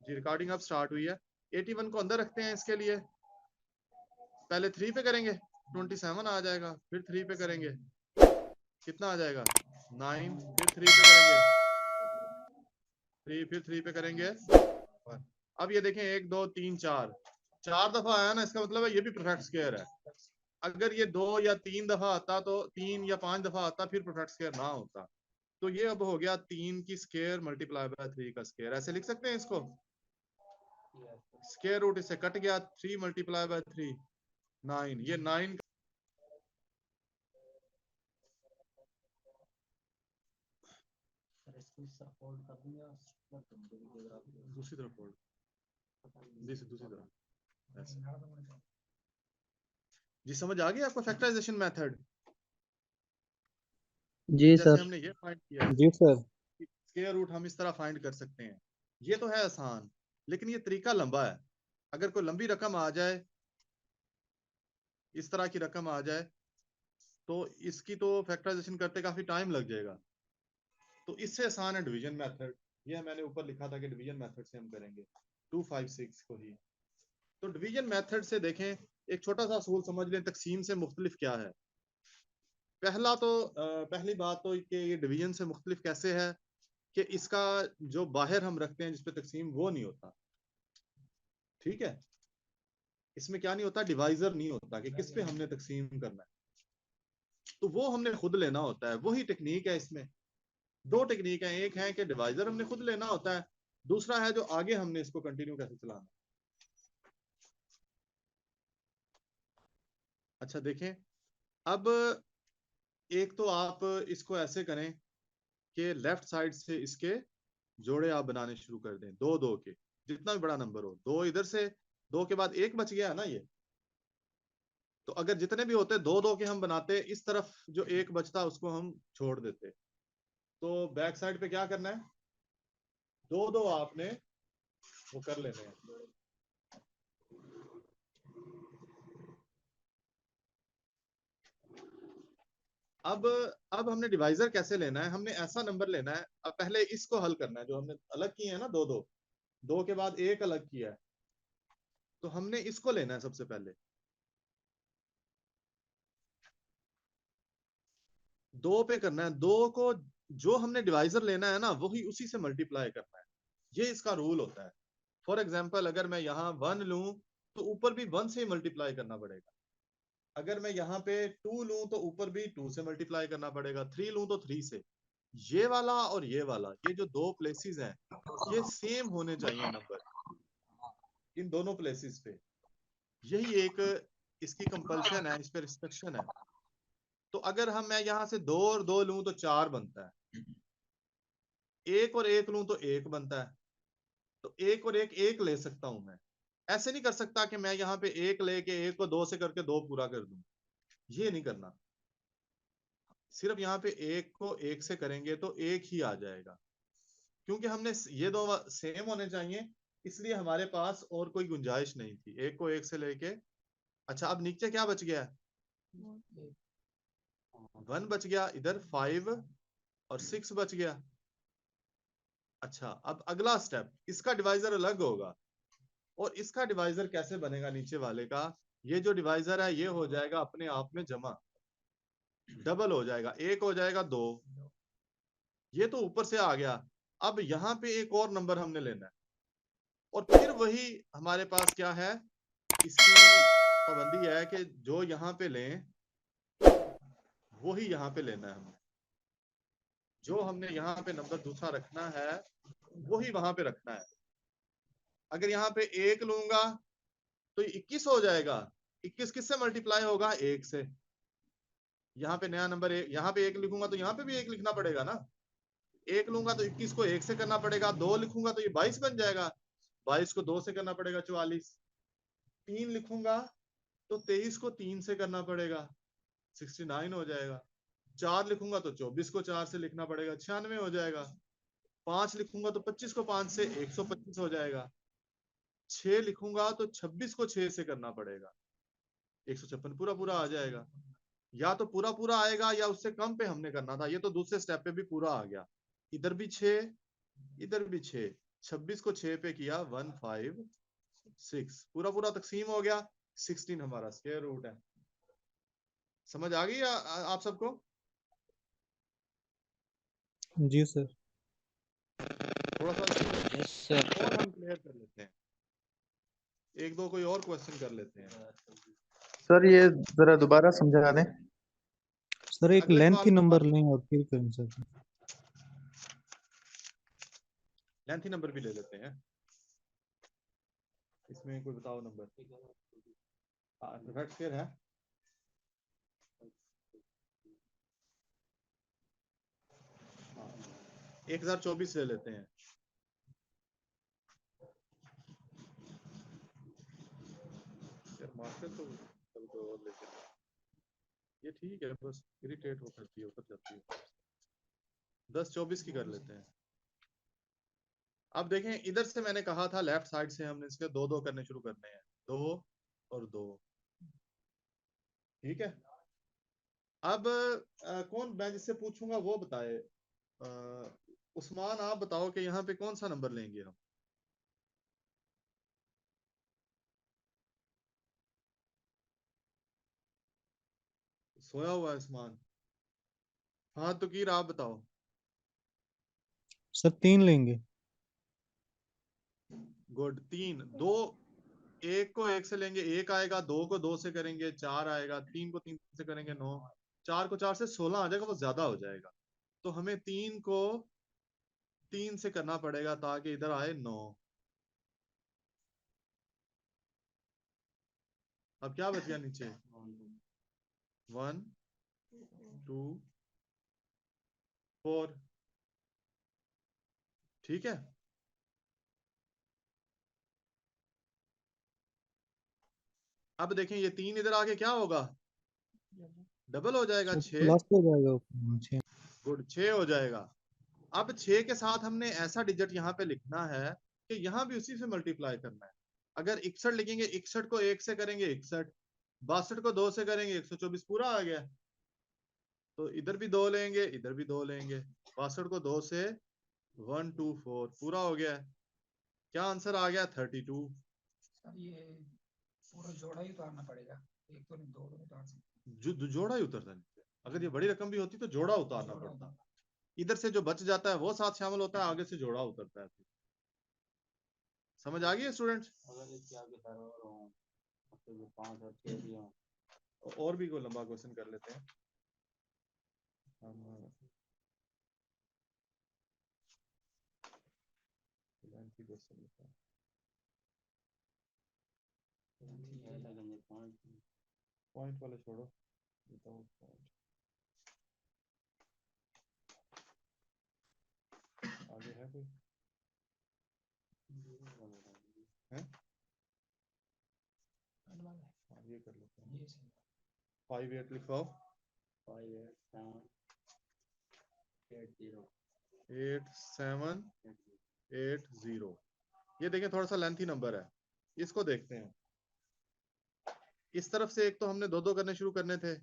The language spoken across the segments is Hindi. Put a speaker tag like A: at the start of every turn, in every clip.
A: जी रिकॉर्डिंग अब स्टार्ट हुई है। 81 को अंदर रखते हैं इसके लिए, पहले 3 पे करेंगे 27 आ जाएगा, फिर 3 पे करेंगे कितना आ जाएगा 9, फिर 3 पे करेंगे 3, फिर 3 पे करेंगे 1। अब ये देखें 1 2 3 4 4 दफा आया ना, इसका मतलब है ये भी परफेक्ट स्क्वायर है। अगर ये 2 या 3 दफा आता तो 3 या 5 दफा आता फिर परफेक्ट स्क्वायर ना होता। तो ये अब हो गया 3 की स्क्वायर मल्टीप्लाई बाय 3 का स्क्वायर, ऐसे लिख सकते हैं इसको। स्क्वायर रूट इससे कट गया, 3 मल्टीप्लाई बाय 3 9, ये 9 दूसरी तरफ फोल्ड, दूसरी तरफ ऐसे। जी समझ आ गया आपको फैक्टराइजेशन मेथड?
B: जी
A: जैसे
B: सर।
A: हमने ये फाइंड किया
B: जी सर।
A: स्क्वायर रूट हम इस तरह फाइंड कर सकते हैं। ये तो है आसान, लेकिन ये तरीका लंबा है। अगर कोई लंबी रकम आ जाए, इस तरह की रकम आ जाए, तो इसकी तो फैक्टराइजेशन करते काफी टाइम लग जाएगा। तो इससे आसान है डिवीजन मेथड। ये मैंने ऊपर लिखा था कि डिवीजन मेथड से हम करेंगे 256 को ही। तो डिवीजन मेथड से देखें, एक छोटा सा असूल समझ लें, तकसीम से मुख्तलिफ क्या है। पहली बात तो कि ये डिवीजन से मुख्तलिफ कैसे है कि इसका जो बाहर हम रखते हैं जिसपे तकसीम वो नहीं होता। ठीक है, इसमें क्या नहीं होता, डिवाइजर नहीं होता कि किस पे हमने तकसीम करना है, तो वो हमने खुद लेना होता है। वही टेक्निक है इसमें। दो टेक्निक है, एक है कि डिवाइजर हमने खुद लेना होता है, दूसरा है जो आगे हमने इसको कंटिन्यू कैसे चलाना। अच्छा देखें, अब एक तो आप इसको ऐसे करें कि लेफ्ट साइड से इसके जोड़े आप बनाने शुरू कर दें, दो दो के, जितना भी बड़ा नंबर हो। दो इधर से, दो के बाद एक बच गया ना ये, तो अगर जितने भी होते दो दो के हम बनाते, इस तरफ जो एक बचता उसको हम छोड़ देते। तो बैक साइड पे क्या करना है, दो दो आपने वो कर लेने हैं। अब हमने डिवाइजर कैसे लेना है, हमने ऐसा नंबर लेना है। अब पहले इसको हल करना है, जो हमने अलग किए हैं ना दो दो, दो के बाद एक अलग किया है, तो हमने इसको लेना है सबसे पहले। दो पे करना है, दो को जो हमने डिवाइजर लेना है ना वही उसी से मल्टीप्लाई करना है। ये इसका रूल होता है। फॉर एग्जाम्पल अगर मैं यहाँ 1 लूं तो ऊपर भी 1 से ही मल्टीप्लाई करना पड़ेगा। अगर मैं यहाँ पे 2 लूं तो ऊपर भी 2 से मल्टीप्लाई करना पड़ेगा, 3 लूं तो 3 से। ये वाला और ये वाला, ये जो दो प्लेसेस हैं, ये सेम होने चाहिए नंबर इन दोनों प्लेसेस पे। यही एक इसकी कंपल्शन है, इस पे रिस्ट्रिक्शन है। तो अगर मैं यहाँ से 2 और 2 लूं तो 4 बनता है, एक और एक लूं तो 1 बनता है। तो एक और एक ले सकता हूं मैं। ऐसे नहीं कर सकता कि मैं यहाँ पे एक लेके एक को 2 से करके 2 पूरा कर दूं, ये नहीं करना। सिर्फ यहाँ पे एक को एक से करेंगे तो एक ही आ जाएगा, क्योंकि हमने ये दो सेम होने चाहिए, इसलिए हमारे पास और कोई गुंजाइश नहीं थी एक को एक से लेके। अच्छा अब नीचे क्या बच गया, 1 बच गया, इधर 5 और 6 बच गया। अच्छा अब अगला स्टेप, इसका डिवाइजर अलग होगा, और इसका डिवाइजर कैसे बनेगा नीचे वाले का। ये जो डिवाइजर है ये हो जाएगा अपने आप में जमा, डबल हो जाएगा, एक हो जाएगा 2। ये तो ऊपर से आ गया। अब यहाँ पे एक और नंबर हमने लेना है, और फिर वही हमारे पास क्या है, इसकी पाबंदी है कि जो यहाँ पे लें वही यहाँ पे लेना है हमने। जो हमने यहाँ पे नंबर दूसरा रखना है वही वहां पे रखना है। अगर यहाँ पे एक लूंगा तो 21 हो जाएगा। 21 किससे मल्टीप्लाई होगा, एक से। यहाँ पे नया नंबर यहाँ पे एक लिखूंगा तो यहाँ पे भी एक लिखना पड़ेगा ना। एक लूंगा तो 21 को एक से करना पड़ेगा, 2 लिखूंगा तो ये 22 बन जाएगा, 22 को 2 से करना पड़ेगा 44, 3 लिखूंगा तो 23 को 3 से करना पड़ेगा 69 हो जाएगा, 4 लिखूंगा तो 24 को 4 से लिखना पड़ेगा 96 हो जाएगा, 5 लिखूंगा तो 25 को 5 से 125 हो जाएगा, 6 लिखूंगा तो 26 को 6 से करना पड़ेगा 156 पूरा पूरा आ जाएगा। या तो पूरा पूरा आएगा या उससे कम पे हमने करना था, ये तो दूसरे स्टेप पे भी पूरा आ गया। इधर भी 6, इधर भी 6, 26 को 6 पे किया 156, पूरा पूरा तकसीम हो गया, 16 हमारा स्क्वायर रूट है। समझ आ गई आप सबको?
B: जी सर।
A: थोड़ा सा
C: यस सर।
A: और हम क्लियर कर लेते हैं, एक दो कोई और क्वेश्चन कर लेते हैं।
D: सर ये जरा दोबारा समझा दें।
B: सर एक
A: अगले
B: लेंथ
A: सवाल
B: ही
A: में
B: नंबर लें और फिर करें सर।
A: लेंथी नंबर भी ले लेते हैं, इसमें कोई बताओ नंबर। फिर है 1024 ले लेते हैं। मार्कर तो कल को और लेते हैं, ये ठीक है, बस इरिटेट हो करती है, उतर जाती है। 1024 की कर लेते हैं। अब देखें, इधर से मैंने कहा था लेफ्ट साइड से हमने इसके दो दो करने शुरू करने हैं, 2 और 2, ठीक है। अब कौन, मैं जिससे पूछूंगा वो बताए। उस्मान आप बताओ कि यहाँ पे कौन सा नंबर लेंगे हम? सोया हुआ है उस्मान। हाँ तो कीर आप बताओ।
B: सर 3 लेंगे।
A: गुड, 3, 2, 1 को 1 से लेंगे 1 आएगा, 2 को 2 से करेंगे 4 आएगा, 3 को 3 से करेंगे 9, 4 को 4 से 16 आ जाएगा, वो ज्यादा हो जाएगा। तो हमें 3 को 3 से करना पड़ेगा ताकि इधर आए 9। अब क्या बच गया नीचे? 1 2 4, ठीक है। अब देखें ये 3 इधर आके क्या होगा, डबल हो जाएगा,
B: सर
A: 6।
B: प्लस हो जाएगा ऊपर 6।
A: गुड, 6 हो जाएगा। अब 6 के साथ हमने ऐसा डिजिट यहाँ पे लिखना है कि यहाँ भी उसी से मल्टीप्लाई करना है। अगर 61 लिखेंगे, 61 को 1 से करेंगे 61, 62 को 2 से करेंगे 124, पूरा आ गया। तो इधर भी 2 लेंगे, इधर भी 2 लेंगे, 62 को 2 से 124, पूरा हो गया। क्या आंसर आ गया? 32।
E: सर ये पूरा जोड़ा ही उतारना पड़ेगा, एक तो नहीं दो तो उतार सकते।
A: जो जोड़ा ही उतरता नहीं, अगर ये बड़ी रकम भी होती तो जोड़ा उतारना पड़ता। इधर से जो बच जाता है वो साथ शामिल होता है, आगे से जोड़ा उतरता है। समझ आ गई स्टूडेंट्स? और भी कोई लंबा क्वेश्चन कर लेते हैं हम। पॉइंट वाले छोड़ो, विदाउट पॉइंट। आगे है कोई? है? ये कर लेते हैं। 58 लिखवाओ। 8780। ये देखें थोड़ा सा लेंथी नंबर है, इसको देखते हैं। इस तरफ से एक तो हमने दो दो करने शुरू करने थे,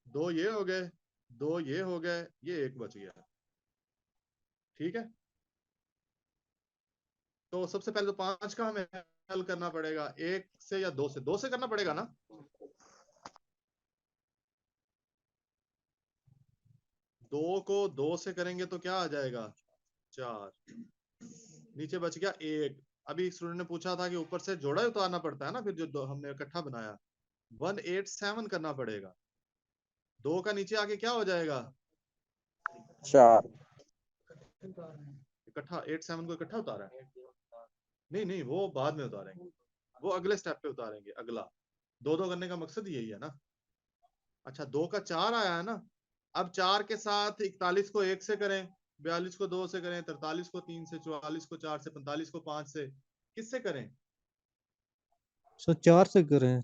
A: 2 ये हो गए, 2 ये हो गए, ये 1 बच गया, ठीक है। तो सबसे पहले तो 5 का हमें हल करना पड़ेगा, 1 से या 2 से, 2 से करना पड़ेगा ना। 2 को 2 से करेंगे तो क्या आ जाएगा? 4, नीचे बच गया 1। अभी स्टूडेंट ने पूछा था कि ऊपर से जोड़ा ही उतारना पड़ता है ना, फिर जो हमने इकट्ठा बनाया 187 करना पड़ेगा। 2 का नीचे आके क्या हो जाएगा?
D: 4।
A: इकट्ठा 87 को इकट्ठा उतारा है? नहीं नहीं, वो बाद में उतारेंगे, वो अगले स्टेप पे उतारेंगे। अगला दो दो करने का मकसद यही है ना। अच्छा 2 का 4 आया है ना। अब 4 के साथ 41 को 1 से करें, 42 को 2 से करें, 43 को 3 से, 44 को 4 से, 45 को 5 से, किससे करें?
B: सर 4 से करें।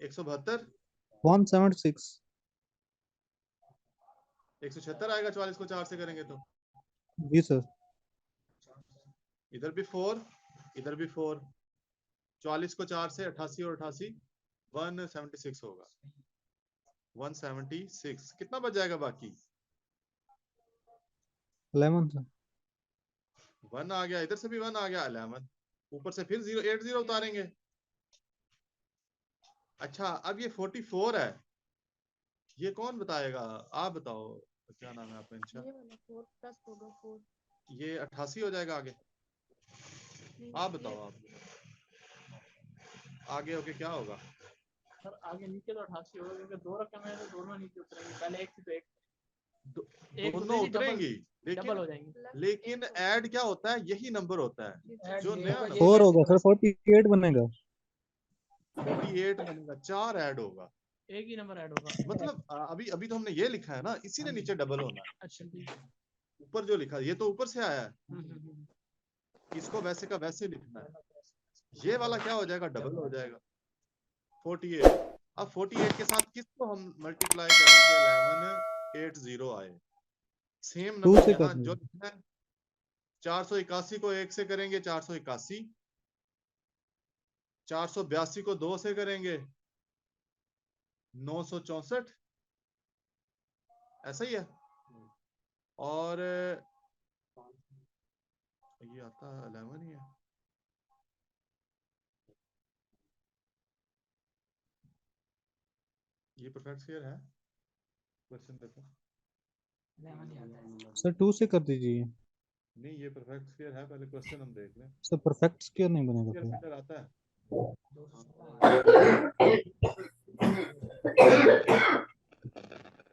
A: 172,
B: 176।
A: 176 आएगा 44 को 4 से करेंगे तो।
B: जी सर।
A: इधर भी 4, इधर भी 4, 44 को 4 से 88 और 88 176 होगा। 176 कितना बच जाएगा बाकी?
B: 11 सर।
A: 1 आ गया, इधर से भी 1 आ गया, 11, ऊपर से फिर 0 8 0 उतारेंगे। अच्छा अब ये 44 है, ये कौन बताएगा, आप बताओ क्या नाम है आपका, इंशा?
C: ये वाला 4 प्लस होगा 4।
A: ये 88 हो जाएगा आगे, आप बताओ आप आगे होके क्या होगा?
F: सर आगे नीचे तो 88 होगा क्योंकि 2 रकम है तो दोनों नीचे उतरेंगे, पहले एक थी तो एक एक
A: दोनों
F: उतरेगी,
A: उतरेंगी,
F: डबल हो जाएंगी।
A: लेकिन ऐड क्या होता है, यही नंबर होता है जो नया
E: ये
B: 4
E: वैसे
B: होगा
E: का
B: सर, 48 बनेगा।
A: 48 बनेगा, 4 ऐड होगा,
F: एक ही नंबर ऐड होगा।
A: मतलब अभी अभी तो हमने ये लिखा है ना, इसी ने नीचे डबल होना है।
F: अच्छा ठीक है।
A: ऊपर जो लिखा है ये तो ऊपर से आया है,
F: हम्म।
A: इसको वैसे का वैसे लिखना है, ये वाला क्या हो जाएगा, डबल हो जाएगा 48। अब 48 के साथ किसको हम मल्टीप्लाई करेंगे, 11 8 0 आए, सेम
B: 2
A: नंबर
B: से
A: यहाँ
B: कर
A: जो
B: दो।
A: लिखना है। 481 को 1 से करेंगे 481, 482 को 2 से करेंगे 964, ऐसा ही है। और ये आता 11 ही है, ये परफेक्ट स्क्वायर है क्वेश्चन पेपर?
E: 11 ही आता है।
B: सर 2 से कर दीजिए।
A: नहीं ये परफेक्ट स्क्वायर है, पहले क्वेश्चन हम देख लें।
B: सर परफेक्ट स्क्वायर नहीं बनेगा
A: स्क्वायर
B: फिर।
A: फिटर आता है?
E: 216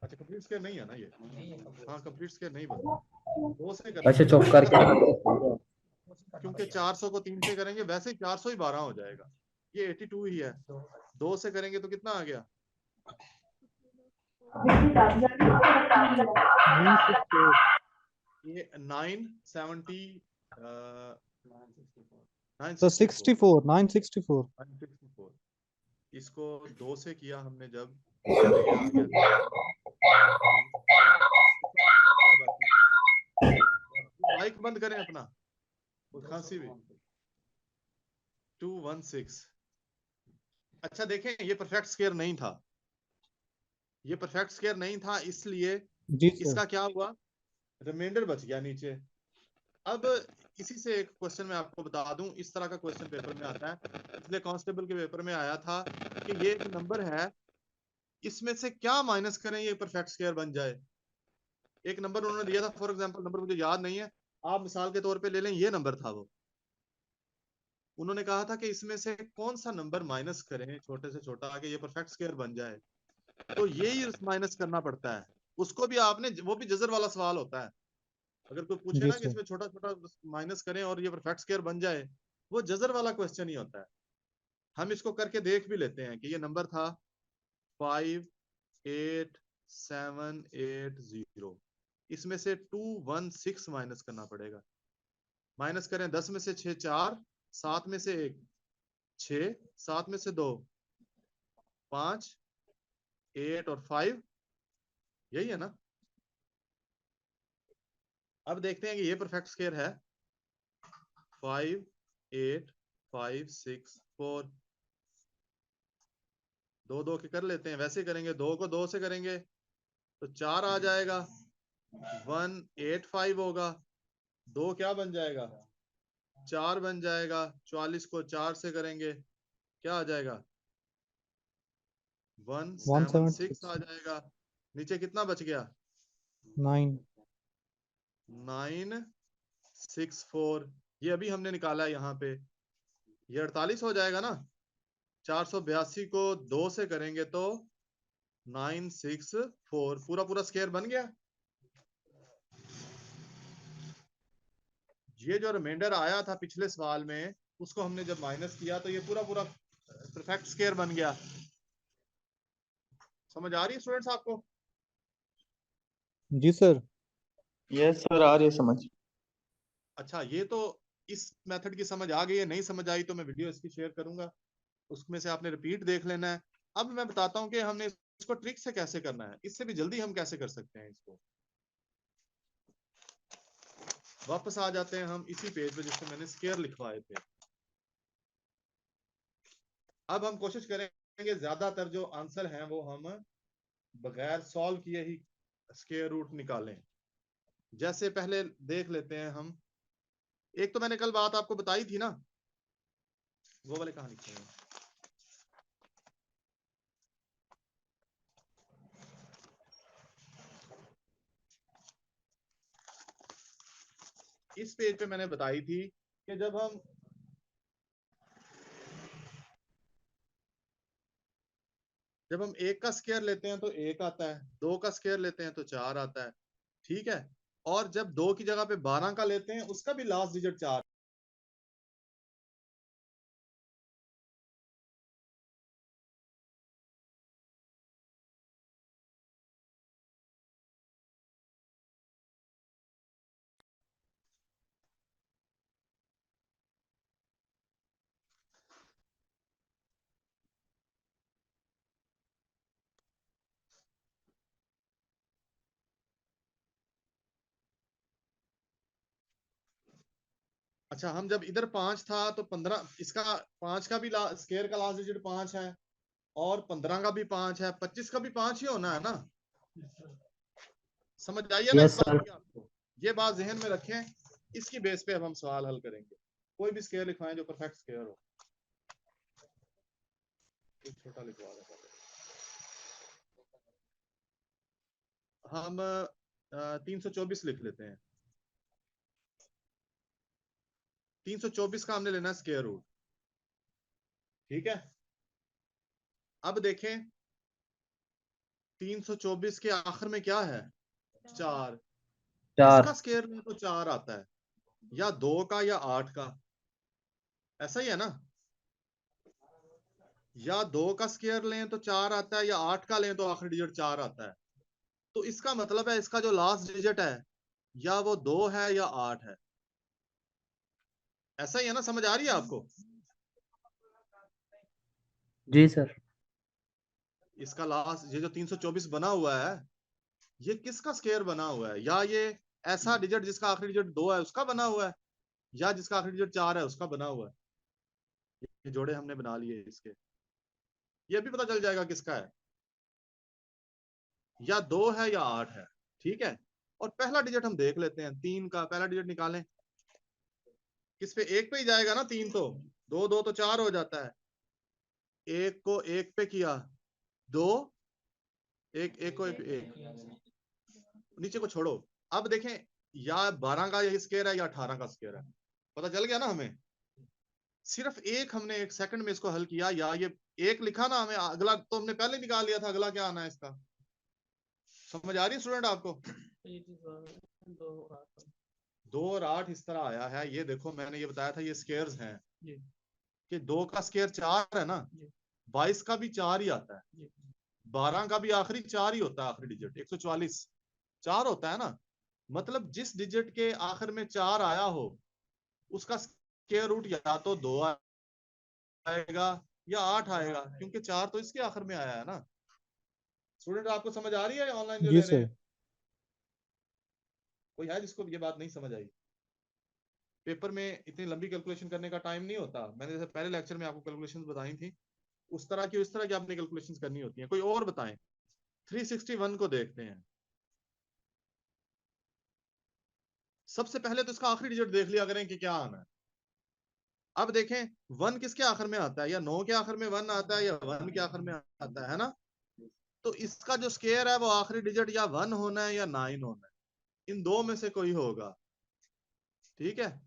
A: अच्छा कंप्लीट स्क्वायर नहीं है ना ये,
E: नहीं है
A: हाँ कंप्लीट स्क्वायर नहीं बनता, 2 से
D: अच्छा
A: करेंगे
D: चौक करके
A: क्योंकि 400 को 3 से करेंगे, वैसे ही 400 ही 12 हो जाएगा, ये 82 ही है, 2 से करेंगे तो कितना आ गया,
B: 964।
A: ये 970
B: तो
A: 964
B: 64 964।
A: 964, इसको 2 से किया हमने जब, ये आ गया माइक बंद करें अपना, वो खांसी भी 216। अच्छा देखें ये परफेक्ट स्क्वायर नहीं था, ये परफेक्ट स्क्वायर नहीं था, इसलिए
B: जी सर।
A: इसका क्या हुआ, रिमाइंडर बच गया नीचे। अब इसी से एक क्वेश्चन मैं आपको बता दूं, इस तरह का क्वेश्चन पेपर में आता है, पिछले कांस्टेबल के पेपर में आया था कि ये एक नंबर है, इसमें से क्या माइनस करें ये परफेक्ट स्क्वायर बन जाए। एक नंबर उन्होंने दिया था, फॉर एग्जांपल नंबर मुझे याद नहीं है, आप मिसाल के तौर पे ले लें, ये नंबर था वो, उन्होंने कहा था कि इसमें से कौन सा नंबर माइनस करें छोटे से छोटा आगे ये परफेक्ट स्क्वायर बन जाए, तो यही माइनस करना पड़ता है। उसको भी आपने, वो भी जजर वाला सवाल होता है, अगर कोई पूछे
B: जी
A: ना कि
B: सर।
A: इसमें छोटा छोटा माइनस करें और ये परफेक्ट स्क्वायर बन जाए, वो जजर वाला क्वेश्चन ही होता है। हम इसको करके देख भी लेते हैं कि ये नंबर था 58780, इसमें से 216 माइनस करना पड़ेगा। माइनस करें, 10 में से 6 4, 7 में से 1 6, 7 में से 2 5, 8 और 5, यही है ना। अब देखते हैं कि ये परफेक्ट स्क्वायर है, 5 8 5 6 4, 2 2 के कर लेते हैं, वैसे करेंगे 2 को 2 से करेंगे तो 4 आ जाएगा, 185 होगा, 2 क्या बन जाएगा 4 बन जाएगा, 44 को 4 से करेंगे क्या आ जाएगा 176 आ जाएगा, नीचे कितना बच गया
B: 9।
A: 964, ये अभी हमने निकाला है यहाँ पे, ये 48 हो जाएगा ना। 482 को 2 से करेंगे तो 964, पूरा पूरा स्क्वायर बन गया। ये जो रिमाइंडर आया था पिछले सवाल में, उसको हमने जब माइनस किया तो ये पूरा पूरा परफेक्ट स्क्वायर बन गया। समझ आ रही है स्टूडेंट्स आपको?
B: जी सर।
D: यस सर आ रही है समझ।
A: अच्छा ये तो इस मेथड की समझ आ गई है, नहीं समझ आई तो मैं वीडियो इसकी शेयर करूंगा, उसमें से आपने रिपीट देख लेना है। अब मैं बताता हूं कि हमने इसको ट्रिक से कैसे करना है, इससे भी जल्दी हम कैसे कर सकते हैं इसको। वापस आ जाते हैं हम इसी पेज पे जिससे मैंने स्क्वायर लिखवाए थे। अब हम कोशिश करेंगे ज्यादातर जो आंसर हैं वो हम बगैर सॉल्व किए ही स्क्वायर रूट निकालें। जैसे पहले देख लेते हैं हम, एक तो मैंने कल बात आपको बताई थी ना, वो वाले कहाँ लिखे हैं? इस पेज पे मैंने बताई थी कि जब हम एक का स्क्वायर लेते हैं तो एक आता है, दो का स्क्वायर लेते हैं तो चार आता है, ठीक है। और जब दो की जगह पे 12 का लेते हैं उसका भी लास्ट डिजिट चार। अच्छा, हम जब इधर 5 था तो 15, इसका 5 का भी स्क्वायर का लास्ट डिजिट 5 है, और 15 का भी 5 है, 25 का भी 5 ही होना है ना। समझ आइए ना इस बात की आपको, ये बात जहन में रखें। इसकी बेस पे अब हम सवाल हल करेंगे। कोई भी स्क्वायर लिखवाएं जो परफेक्ट स्क्वायर हो। एक छोटा लिखवा दें हम, 324 लिख लेते हैं। 324 का हमने लेना है स्क्वायर रूट, ठीक है। अब देखें 324 के आखिर में क्या है, 4। इसका स्क्वायर में तो 4 आता है, या 2 का या 8 का, ऐसा ही है ना। या 2 का स्क्वायर लें तो 4 आता है, या 8 का लें तो आखिरी डिजिट 4 आता है। तो इसका मतलब है इसका जो लास्ट डिजिट है या वो 2 है या 8 है, ऐसा ही है ना। समझ आ रही है आपको?
G: जी सर।
A: इसका लास्ट, ये जो 324 बना हुआ है, ये किसका स्क्वायर बना हुआ है? या ये ऐसा डिजिट जिसका आखिरी डिजिट 2 है उसका बना हुआ है, या जिसका आखिरी डिजिट 4 है उसका बना हुआ है। ये जोड़े हमने बना लिए इसके, ये भी पता चल जाएगा किसका है, या 2 है या 8 है, ठीक है। और पहला डिजिट हम देख लेते हैं, 3 का पहला डिजिट निकालें। किस पे? 1 पे ही जाएगा ना। 3 तो 2 2 तो 4 हो जाता है। 1 को 1 पे किया, 2, 1 1 को 1, नीचे को छोड़ो। अब देखें, या 12 का ये स्क्वायर है या 18 का स्क्वायर है, पता चल गया ना हमें। सिर्फ एक हमने 1 सेकंड में इसको हल किया, या ये 1 लिखा ना हमें, अगला तो हमने पहले निकाल लिया था, अगला क्या आना है इसका। समझ आ रही है स्टूडेंट आपको? 2 और 8 इस तरह आया है। ये देखो मैंने ये बताया था, ये स्क्वायर्स हैं कि 2 का स्क्वायर 4 है ना, 22 का भी 4 ही आता है, 12 का भी आखिरी 4 ही होता है, आखिरी डिजिट 144 4 होता है ना। मतलब जिस डिजिट के आखिर में 4 आया हो उसका स्क्वायर रूट या तो 2 आएगा या 8 आएगा, क्योंकि 4 तो इसके आखिर में आया है ना। स्टूडेंट आपको समझ आ रही है ऑनलाइन जो
B: जी
A: ले रहे
B: सर।
A: हैं? कोई है जिसको ये बात नहीं समझ आई? पेपर में इतनी लंबी कैलकुलेशन करने का टाइम नहीं होता। मैंने जैसे पहले लेक्चर में आपको कैलकुलेशंस बताई थी, उस तरह की आपने कैलकुलेशंस करनी होती हैं। कोई और बताएं। 361 को देखते हैं। सबसे पहले तो इसका आखिरी डिजिट देख लिया करें कि क्या आना है। अब देखें 1 किसके आखिर में आता है, या 9 के आखिर में 1 आता है, या 1 के आखिर में आता है ना। तो इसका जो स्क्वायर है वो आखिरी डिजिट या 1 होना है या 9 होना है, इन दो में से कोई होगा, ठीक है।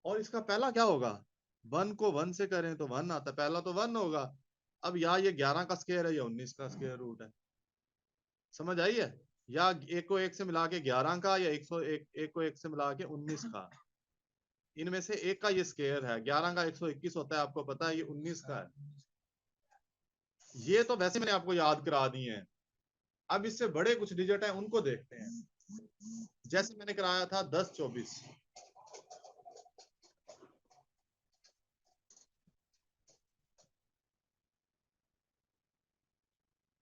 A: और इसका पहला क्या होगा, 1 को 1 से करें तो 1 आता है, पहला तो 1 होगा। अब या ये 11 का स्क्वायर है या 19 का स्क्वायर रूट है। समझ आई है? या 1 को 1 से मिला के 11 का, या 1 को 1 से मिला के 19 का। इनमें से एक का ये स्क्वायर है। 11 का 121 होता है, आपको पता है, ये 19 का है। ये तो वैसे मैंने आपको याद करा दी है। अब इससे बड़े कुछ डिजिट हैं उनको देखते हैं। जैसे मैंने कराया था 10 24,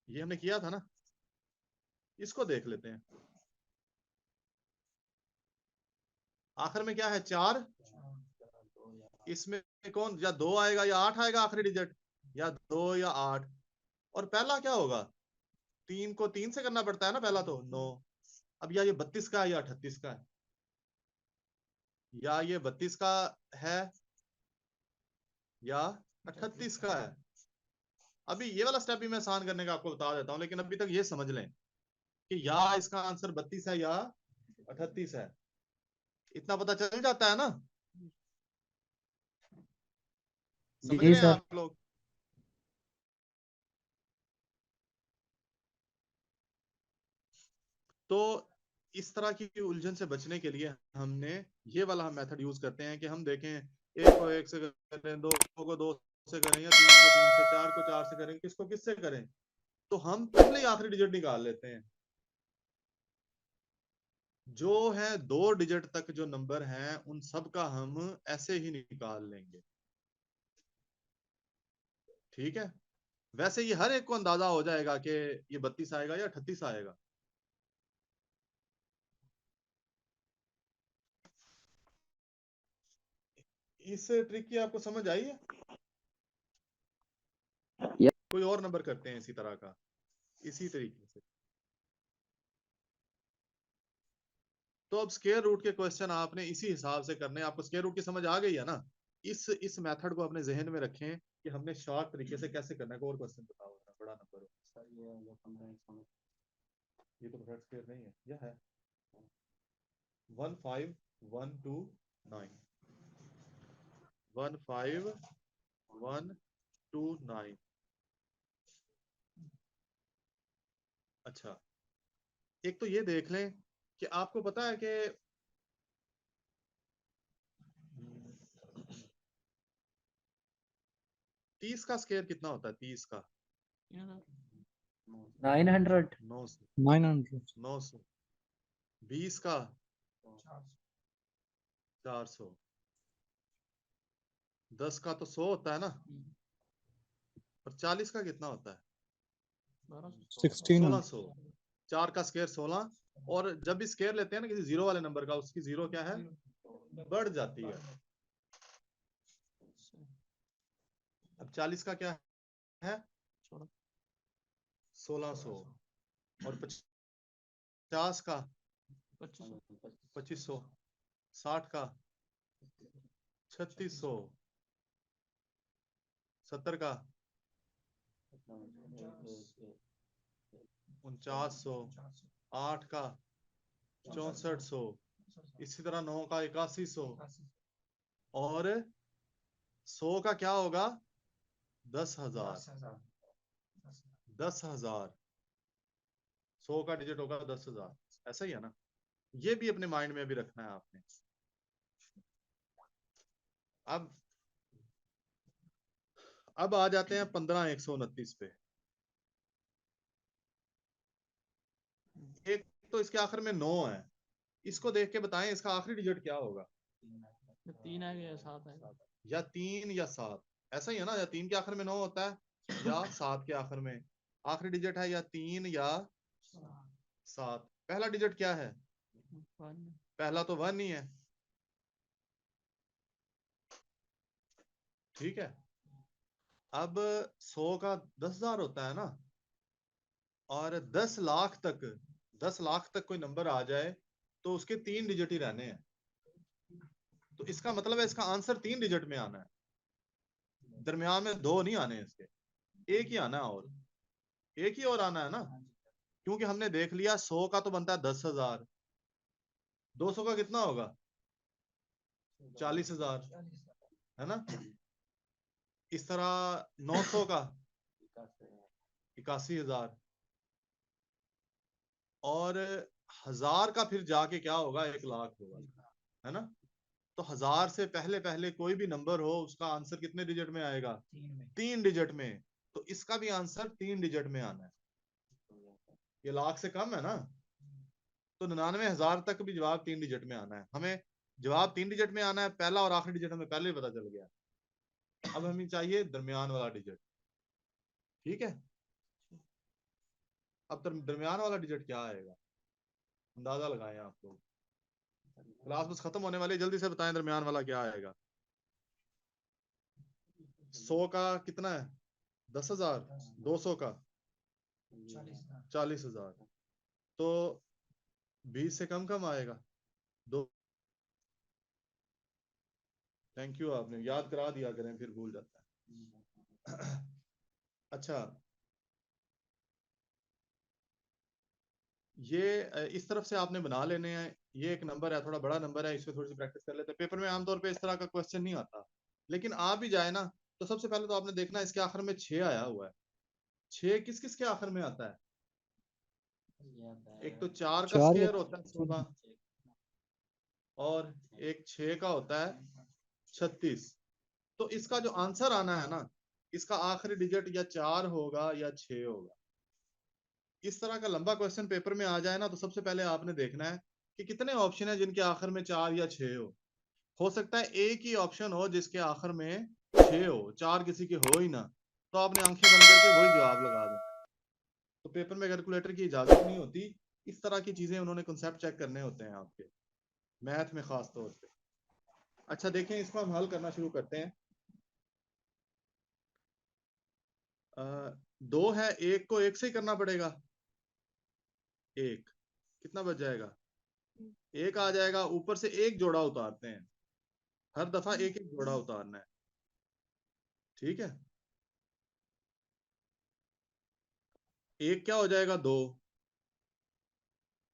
A: ये हमने किया था ना, इसको देख लेते हैं। आखिर में क्या है, 4। इसमें कौन, या 2 आएगा या 8 आएगा आखिरी डिजिट, या 2 या 8। और पहला क्या होगा, 3 को 3 से करना पड़ता है ना पहला तो 9। अब या ये 32 का है या 38 का है, या ये 32 का है या 38 का है। अभी ये वाला स्टेप भी मैं आसान करने का आपको बता देता हूं, लेकिन अभी तक ये समझ लें कि या इसका आंसर 32 है या 38 है। इतना पता चल जाता है ना, समझ
B: जी
A: रहे हैं
B: सर।
A: आप लोग? तो इस तरह की उलझन से बचने के लिए हमने ये वाला हम मेथड यूज करते हैं कि हम देखें एक को एक से करें, दो को दो से करें, या तीन को तीन से, चार को चार से करें, किसको किससे करें, तो हम पहले ही आखिरी डिजिट निकाल लेते हैं। जो है 2 डिजिट तक जो नंबर हैं उन सब का हम ऐसे ही निकाल लेंगे, ठीक है। वैसे ये हर एक को अंदाजा हो जाएगा कि ये 32 आएगा या 38 आएगा। इस ट्रिक की आपको समझ आई है? कोई और नंबर करते हैं इसी तरह का, इसी तरीके से। तो अब स्क्वायर रूट के क्वेश्चन आपने इसी हिसाब से करने हैं। आपको स्क्वायर रूट की समझ आ गई है ना? इस मेथड को अपने जहन में रखें कि हमने शॉर्ट तरीके से कैसे करना है। और क्वेश्चन बताओ, बड़ा नंबर हो सर, ये तो स्क्वायर नहीं है, यह है 15129 15129। अच्छा, एक तो ये देख लें कि आपको पता है कि 30 का स्क्वायर कितना होता है? 30 का
B: 900
A: 900।
B: 900
A: 900। 20 का 400। 10 का तो 100 होता है ना, और 40 का कितना होता है?
B: 1600
A: 1600। 4 का स्क्वायर 16। और जब भी स्क्वायर लेते हैं ना किसी जीरो वाले नंबर का, उसकी जीरो क्या है? बढ़ जाती है। अब 40 का क्या है? 1600। और 50 का 2500। 60 का 3600। 70 का 4900। 8 का 6400। इसी तरह 9 का 8100। और 100 का क्या होगा? 10,000। 10,000। 100 का डिजिट होगा 10,000। ऐसा ही है ना? ये भी अपने माइंड में भी रखना है आपने। अब आ जाते हैं 15,129 पे। एक तो इसके आखिर में 9 है, इसको देख के बताएं इसका आखिरी डिजिट क्या होगा?
F: 3 आ गया 7 आएगा।
A: या 3 या 7, ऐसा ही है ना? या 3 के आखिर में 9 होता है या 7 के आखिर में। आखिरी डिजिट है या 3 या 7। पहला डिजिट क्या है? पहला तो 1 ही है, ठीक है। अब 100 का 10,000 होता है ना, और 10 लाख तक, 10 लाख तक कोई नंबर आ जाए तो उसके 3 डिजिट ही रहने हैं। तो इसका मतलब है इसका आंसर 3 डिजिट में आना है, दरमियान में 2 नहीं आने इसके, एक ही आना है, और एक ही और आना है ना। क्योंकि हमने देख लिया 100 का तो बनता है 10,000, 200 का कितना होगा? 40,000, है ना? इस तरह 900 का 81,000, और 1000 का फिर जाके क्या होगा? 1,00,000 होगा, है ना? तो 1000 से पहले पहले कोई भी नंबर हो उसका आंसर कितने डिजिट में आएगा? 3 डिजिट में। तो इसका भी आंसर 3 डिजिट में आना है। ये लाख से कम है ना, तो 99,000 तक भी जवाब 3 डिजिट में आना है। हमें जवाब 3 डिजिट में आना है, पहला और आखिरी डिजिट हमें पहले ही पता चल गया। अब हमें चाहिए दरमियान वाला डिजिट, ठीक है। अब दरमियान वाला डिजिट क्या आएगा? अंदाजा लगाएं आप लोग। क्लास बस खत्म होने वाली, जल्दी से बताएं दरमियान वाला क्या आएगा। 100 का कितना है? 10,000। 200 का 40,000। तो 20 से कम आएगा दो। थैंक यू, आपने याद करा दिया करें, फिर भूल जाता है। अच्छा, ये इस तरफ से आपने बना लेने हैं। ये एक नंबर है, थोड़ा बड़ा नंबर है, इसमें थोड़ी सी प्रैक्टिस कर लेते हैं। पेपर में आमतौर पे इस तरह का क्वेश्चन नहीं आता, लेकिन आ भी जाए ना तो सबसे पहले तो आपने देखना है इसके आखिर में 6 आया हुआ है। 6 किस किस के आखिर में आता है? एक तो 4 का
B: 4 या
A: स्क्वायर होता है 16, और एक 6 का होता है 36। तो इसका जो आंसर आना है ना, इसका आखिरी डिजिट या 4 होगा या 6 होगा। इस तरह का लंबा क्वेश्चन पेपर में आ जाए ना, तो सबसे पहले आपने देखना है कि कितने ऑप्शन है जिनके आखिर में 4 या 6 हो सकता है एक ही ऑप्शन हो जिसके आखिर में 6 हो, 4 किसी के हो ही ना, तो आपने आंखें बंद करके वही जवाब लगा देना है। तो पेपर में कैलकुलेटर की इजाजत नहीं होती। इस तरह की चीजें उन्होंने कंसेप्ट चेक करने होते हैं आपके, मैथ में खास तौर पे। अच्छा देखें, इसको हम हल करना शुरू करते हैं। 2 है, एक को 1 से ही करना पड़ेगा। 1 कितना बच जाएगा? 1 आ जाएगा, ऊपर से एक जोड़ा उतारते हैं। हर दफा एक एक जोड़ा उतारना है, ठीक है। 1 क्या हो जाएगा? 2।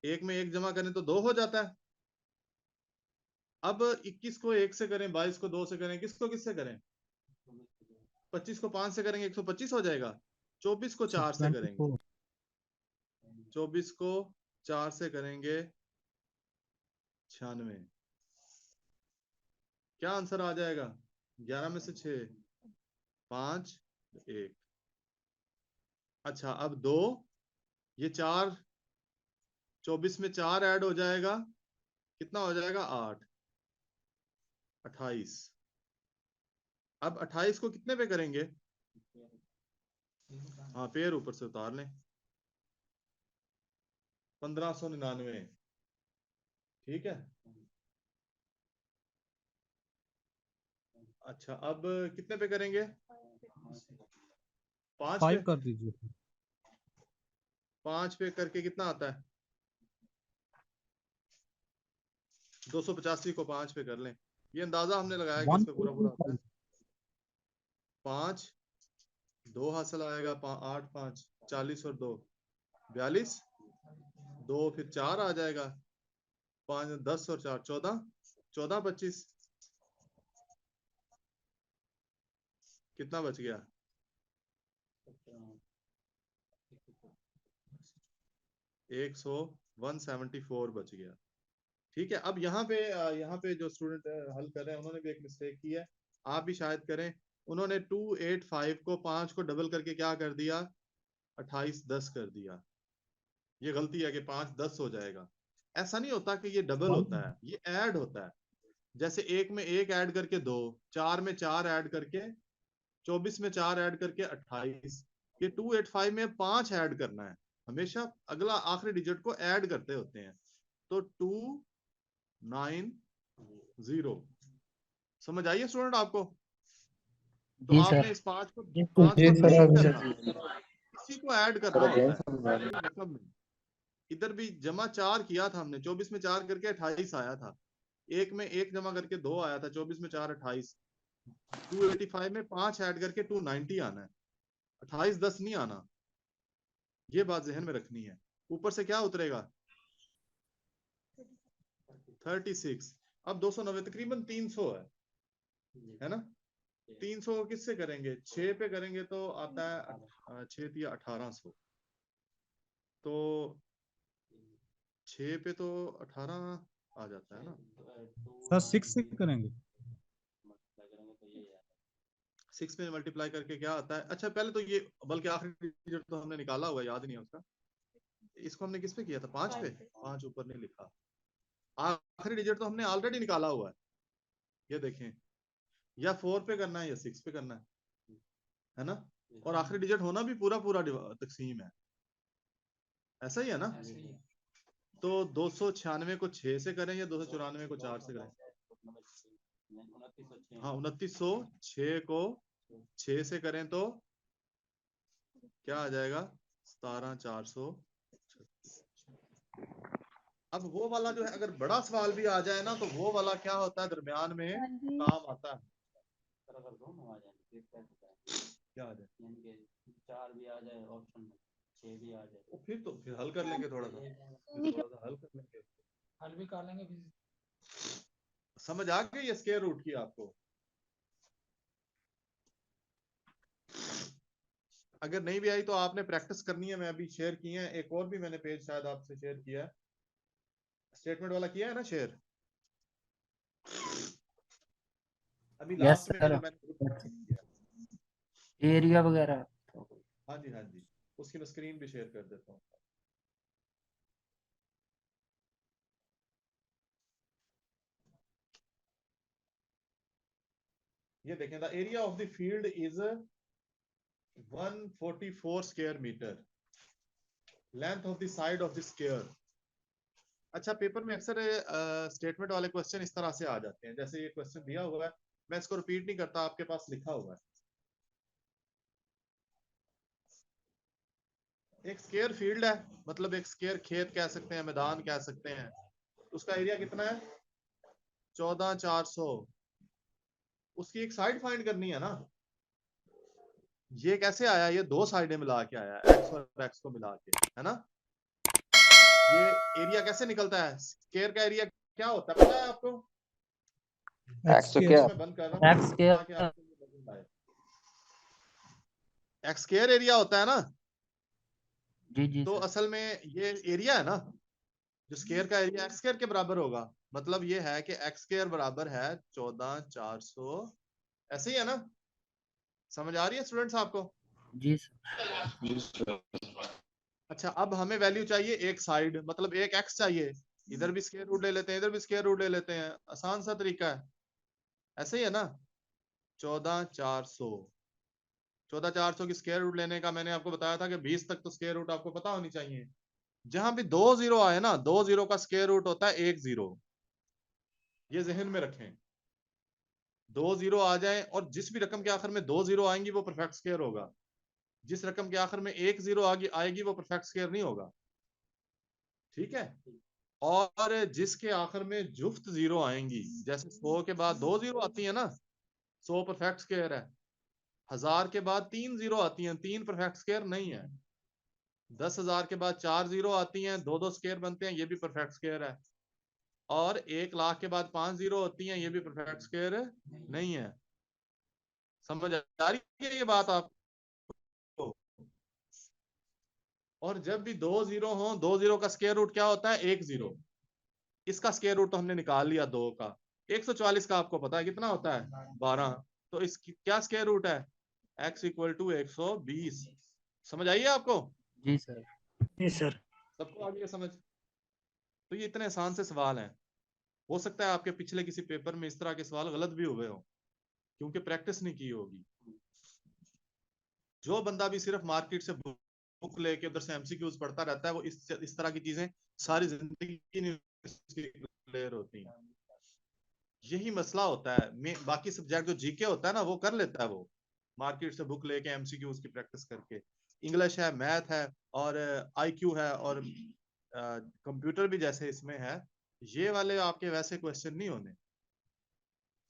A: 1 में 1 जमा करें तो 2 हो जाता है। अब 21 को 1 से करें, 22 को 2 से करें, किसको किससे करें? 25 को 5 से करेंगे 125 हो जाएगा। 24 को 4 से करेंगे,
B: 24
A: 24 को 4 से करेंगे 96। क्या आंसर आ जाएगा? 11 में से 6, 5, 1। अच्छा अब 2, ये 4, 24 में 4 ऐड हो जाएगा, कितना हो जाएगा? 8, 28। अब 28 को कितने पे करेंगे? हाँ, पेड़ ऊपर से उतार लें। 1599, ठीक है। अच्छा अब कितने पे करेंगे? 5 पे।
B: 5 कर दीजिए।
A: 5 पे करके कितना आता है? 285 को 5 पे कर लें। ये अंदाजा हमने लगाया कि इस पे पूरा पूरा आता है। 5, 2 हासिल आएगा, 8, 5, 40 और 2, 42, 2 फिर 4 आ जाएगा, 5, 10 और 4, 14, 14, 25, कितना बच गया? 174 बच गया, ठीक है। अब यहाँ पे जो स्टूडेंट हल कर रहे हैं उन्होंने भी एक मिस्टेक की है, आप भी शायद करें। उन्होंने 285 को 5 को डबल करके क्या कर दिया? 28 10 कर दिया। ये गलती है कि 5 10 हो जाएगा। ऐसा नहीं होता कि ये डबल होता है, ये ऐड होता है। जैसे 1 में 1 ऐड करके 2, 4 में 4 ऐड करके, 24 में 4 ऐड करके 28। ये 285 में 5 ऐड करना है, हमेशा अगला आखिरी डिजिट को ऐड करते होते हैं। तो 290, समझ आइए स्टूडेंट आपको? तो
B: जी
A: आपने
B: सर।
A: इस 5 को
B: जी
A: 5 को
B: सर।
A: नहीं करना, इसी को ऐड करना होता है रकम में। इधर भी जमा 4 किया था हमने, 24 में 4 करके 28 आया था। 1 में 1 जमा करके 2 आया था, 24 में 4 28। 285 में 5 ऐड करके 290 आना है, 28 10 नहीं आना। ये बात जहन में रखनी है। ऊपर से क्या उतरेगा? 36। अब 290 तकरीबन 300 है ना। 300 किससे करेंगे? 6 पे करेंगे तो आता है 6 या 1800। तो 6 पे तो 18 आ जाता है ना।
B: सर 6 से करेंगे।
A: 6 में मल्टीप्लाई करके क्या आता है? अच्छा पहले तो ये, बल्कि आखिरी डिजिट तो हमने निकाला हुआ, याद नहीं है उसका। इसको हमने किस पे किया था? 5 पे। 5 ऊपर नहीं लिखा। आखिरी डिजिट तो हमने ऑलरेडी निकाला हुआ है, ये देखें। या 4 पे करना है या 6 पे करना है ना। और आखिरी डिजिट होना भी पूरा पूरा तकसीम है, ऐसा ही है ना। तो 296 को 6 से करें या 294 को 4 से करें? हाँ, 2906 को 6 से करें तो क्या आ जाएगा? 17436। अब वो वाला जो है अगर बड़ा सवाल भी आ जाए ना तो वो वाला क्या होता है दरमियान में
C: हाँ जी
A: काम आता है।
G: सर अगर दोनों आ जाए फिर क्या होता है?
A: क्या आ जाए
G: यानी कि 4 भी आ जाए ऑप्शन में, 6 भी आ जाए,
A: तो फिर हल कर लेंगे थोड़ा सा, फिर थोड़ा सा हल कर लेंगे।
E: हल भी कर लेंगे फिर।
A: समझ आ गई ये स्क्वायर रूट की आपको? अगर नहीं भी आई तो आपने प्रैक्टिस करनी है। मैं अभी शेयर किए हैं, एक और भी मैंने पेज शायद आपसे शेयर किया है, स्टेटमेंट वाला किया है ना शेयर अभी
G: यस
A: लास्ट में
G: सर,
A: जो मैंने ग्रुप में किया।
G: एरिया वगैरह।
A: हाँ जी हाँ जी, उसकी मैं स्क्रीन भी शेयर कर देता हूँ। ये देखें, the area of the field is 144 square metre, length of the side of the square. अच्छा, पेपर में अक्सर स्टेटमेंट वाले क्वेश्चन इस तरह से आ जाते हैं, जैसे ये क्वेश्चन दिया हुआ है, मैं इसको रिपीट नहीं करता, आपके पास लिखा हुआ है। एक स्क्वायर फील्ड है, मतलब एक स्क्वायर खेत कह सकते हैं, मैदान कह सकते हैं, उसका एरिया कितना है 14400। उसकी एक साइड फाइंड करनी है ना। ये कैसे आया? ये दो साइडें मिला के आया, एक्स और एक्स को मिला के, है ना। ये एरिया कैसे निकलता है? स्क्वायर का एरिया क्या होता है पता है आपको?
D: एक्स तो क्या?
A: मैं बंद कर रहा हूँ
G: एक्स स्क्वायर।
A: ताकि आपको समझ आए। एक्स स्क्वायर एरिया होता है ना,
G: जी जी
A: तो
G: सर।
A: असल में ये एरिया है ना, जो स्क्वायर का एरिया एक्स स्क्वायर के बराबर होगा। मतलब ये है कि एक्स स्क्वायर बराबर है 14400, ऐसे ही है ना। समझ आ रही है स्टूडेंट्स आपको?
G: जी सर।
A: अच्छा, अब हमें वैल्यू चाहिए एक साइड, मतलब एक एक्स चाहिए। इधर भी स्क्वायर रूट ले लेते हैं, इधर भी स्क्वायर रूट ले लेते हैं, आसान सा तरीका है। ऐसे ही है ना। 14400, 14400 की स्क्वायर रूट लेने का मैंने आपको बताया था कि 20 तक तो स्क्वायर रूट आपको पता होनी चाहिए। जहां भी 2 जीरो आए ना, 2 जीरो का स्क्वायर रूट होता है 1 जीरो। ये जहन में रखें, 2 जीरो आ जाए और जिस भी रकम के आखिर में 2 जीरो आएंगी वो परफेक्ट स्क्वायर होगा। जिस रकम के आखिर में 1 जीरो आएगी वो परफेक्ट स्क्वायर नहीं होगा। ठीक है। और जिसके आखिर में जुफ्त जीरो आएंगी, जैसे 100 के बाद 2 जीरो आती है ना, 100 परफेक्ट स्क्वायर है। 1000 के बाद 3 जीरो आती हैं, 3 परफेक्ट स्क्वायर नहीं है। 10,000 के बाद 4 जीरो आती हैं, 2 स्क्वायर बनते हैं, ये भी परफेक्ट स्क्वायर है। और 1 लाख के बाद 5 जीरो होती हैं, ये भी परफेक्ट स्क्वायर नहीं है। समझ आ रही है ये बात आपको? और जब भी 2 जीरो हो, 2 जीरो का स्क्वायर रूट क्या होता है 1 जीरो। इसका स्क्वायर रूट तो हमने निकाल लिया 2 का। 144 का आपको पता है कितना होता है 12। तो इसकी क्या स्क्वायर रूट है? x equal to 120। समझ आइए आपको?
G: जी सर।
H: जी सर।
A: सबको आ गया समझ? तो ये इतने आसान से सवाल हैं। हो सकता है आपके पिछले किसी पेपर में इस तरह के सवाल गलत भी हुए हो, क्योंकि प्रैक्टिस नहीं की होगी। जो बंदा भी सिर्फ मार्केट से बुक लेके उधर से एमसीक्यूज पढ़ता रहता है, वो इस तरह की चीजें सारी जिंदगी नहीं क्लियर होती। यही मसला होता है। बाकी सब्जेक्ट जो जीके होता है ना वो कर लेता है, वो मार्केट से बुक लेके एमसीक्यूज की प्रैक्टिस करके। इंग्लिश है, मैथ है, और आईक्यू है, और कंप्यूटर भी जैसे इसमें है। ये वाले आपके वैसे क्वेश्चन नहीं होने।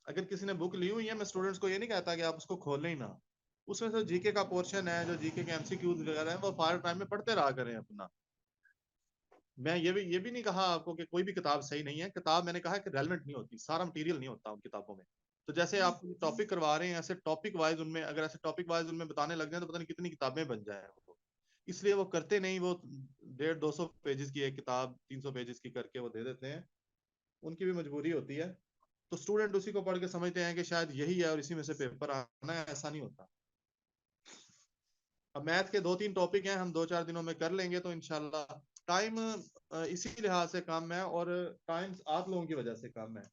A: अगर किसी ने बुक ली हुई है, मैं स्टूडेंट्स को ये नहीं कहता कि आप उसको खोलें ही ना। उसमें से जीके का पोर्शन है, जो जीके के एमसीक्यूज वगैरह है, वो फायर टाइम में पढ़ते रहा करें अपना। मैं ये भी नहीं कहा आपको कि कोई भी किताब सही नहीं है। किताब मैंने कहा कि रेलेवेंट नहीं होती, सारा मटेरियल नहीं होता उन किताबों में। तो जैसे आप टॉपिक करवा रहे हैं, ऐसे टॉपिक वाइज उनमें, अगर ऐसे टॉपिक वाइज उनमें बताने लग जाए तो पता नहीं कितनी किताबें बन जाए वो। इसलिए वो करते नहीं, वो 150-200 पेजेस की एक किताब 300 पेजेस की करके वो दे देते हैं। उनकी भी मजबूरी होती है। तो स्टूडेंट उसी को पढ़ के समझते हैं कि शायद यही है और इसी में से पेपर आना है, ऐसा नहीं होता। अब मैथ के 2-3 टॉपिक हैं, हम 2-4 दिनों में कर लेंगे तो इंशाल्लाह। टाइम इसी लिहाज से कम है, और टाइम आप लोगों की वजह से कम है।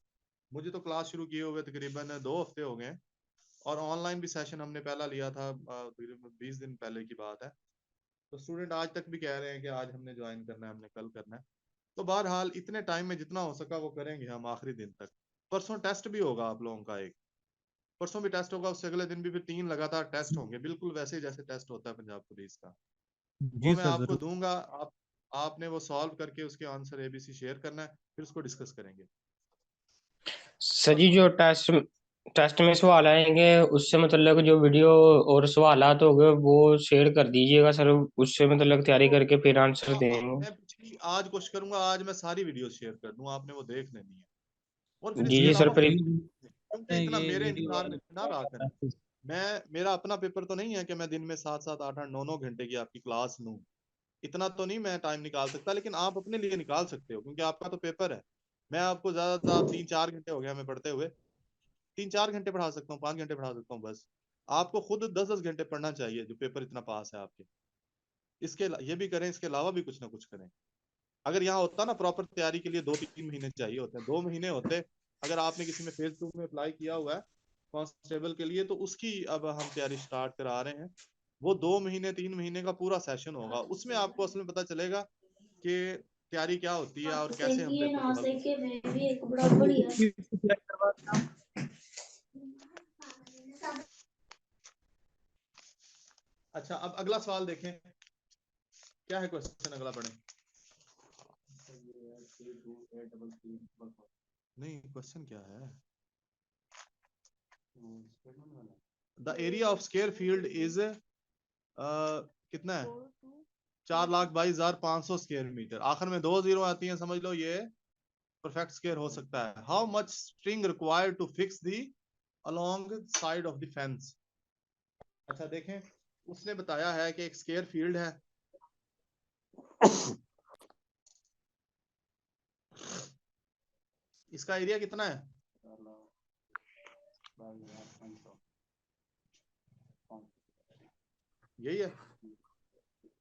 A: मुझे तो क्लास शुरू किए हुए तकरीबन 2 हफ्ते हो गए, और ऑनलाइन भी सेशन हमने पहला लिया था तकरीबन 20 दिन पहले की बात है। तो स्टूडेंट आज तक भी कह रहे हैं कि आज हमने ज्वाइन करना है, हमने कल करना है। तो बहरहाल इतने टाइम में जितना हो सका वो करेंगे हम आखिरी दिन तक। परसों टेस्ट भी होगा आप लोगों का, एक परसों भी टेस्ट होगा, उससे अगले दिन भी फिर 3 लगातार टेस्ट होंगे, बिल्कुल वैसे ही जैसे टेस्ट होता है पंजाब पुलिस का। वो
B: जी
A: मैं
B: सर
A: आपको
B: जरूर।
A: दूंगा। आप आपने वो सॉल्व करके उसके आंसर ABC शेयर करना है, फिर उसको डिस्कस करेंगे।
H: सर जी जो टेस्ट में सवाल आएंगे उससे मतलब जो वीडियो और सवालात हो गए वो शेयर कर दीजिएगा सर, उससे मतलब तैयारी करके फिर आंसर देंगे।
A: मैं पिछली आज कोशिश करूंगा, आज मैं सारी वीडियो शेयर कर दूं, आपने वो देख लेनी है। और फिर
H: जी
A: इसके
H: जी सर
A: अलावा क्योंकि इतना
B: ये
A: मेरे
B: वीडियो
A: इंतजार में ना रहा करें। मेरा अपना पेपर तो नहीं है कि मैं दिन में 7-7 8-8 9-9 घंटे की आपकी क्लास लूं, इतना तो नहीं मैं टाइम निकाल सकता, लेकिन आप अपने लिए निकाल सकते हो क्योंकि आपका तो पेपर है। मैं आपको ज्यादा 3-4 घंटे हो गया हमें पढ़ते हुए, 3-4 घंटे पढ़ा सकता हूँ, 5 घंटे पढ़ा सकता हूँ बस। आपको खुद 10-10 घंटे पढ़ना चाहिए जो पेपर इतना पास है आपके। ये भी करें, इसके अलावा भी कुछ ना कुछ करें। अगर यहाँ होता ना प्रॉपर तैयारी के लिए 2-3 महीने चाहिए होते हैं, 2 महीने होते। अगर आपने किसी में फेज 2 में अप्लाई किया हुआ है कांस्टेबल के लिए, तो उसकी अब हम तैयारी स्टार्ट करा रहे हैं। वो 2 महीने 3 महीने का पूरा सेशन होगा, उसमें आपको असल में पता चलेगा कि तैयारी क्या होती है और कैसे हम पेपर को हल कर सकते हैं। अच्छा, अब अगला सवाल देखें, क्या है क्वेश्चन अगला पढ़ें। नहीं, क्वेश्चन क्या है? The area of square field is कितना है? 4,22,500 स्क्वायर मीटर। आखिर में 2 जीरो आती हैं, समझ लो ये परफेक्ट स्क्वायर हो सकता है। How much string required to fix the alongside of the fence. अच्छा देखें, उसने बताया है कि एक स्क्वायर फील्ड है, इसका एरिया कितना है? यही है,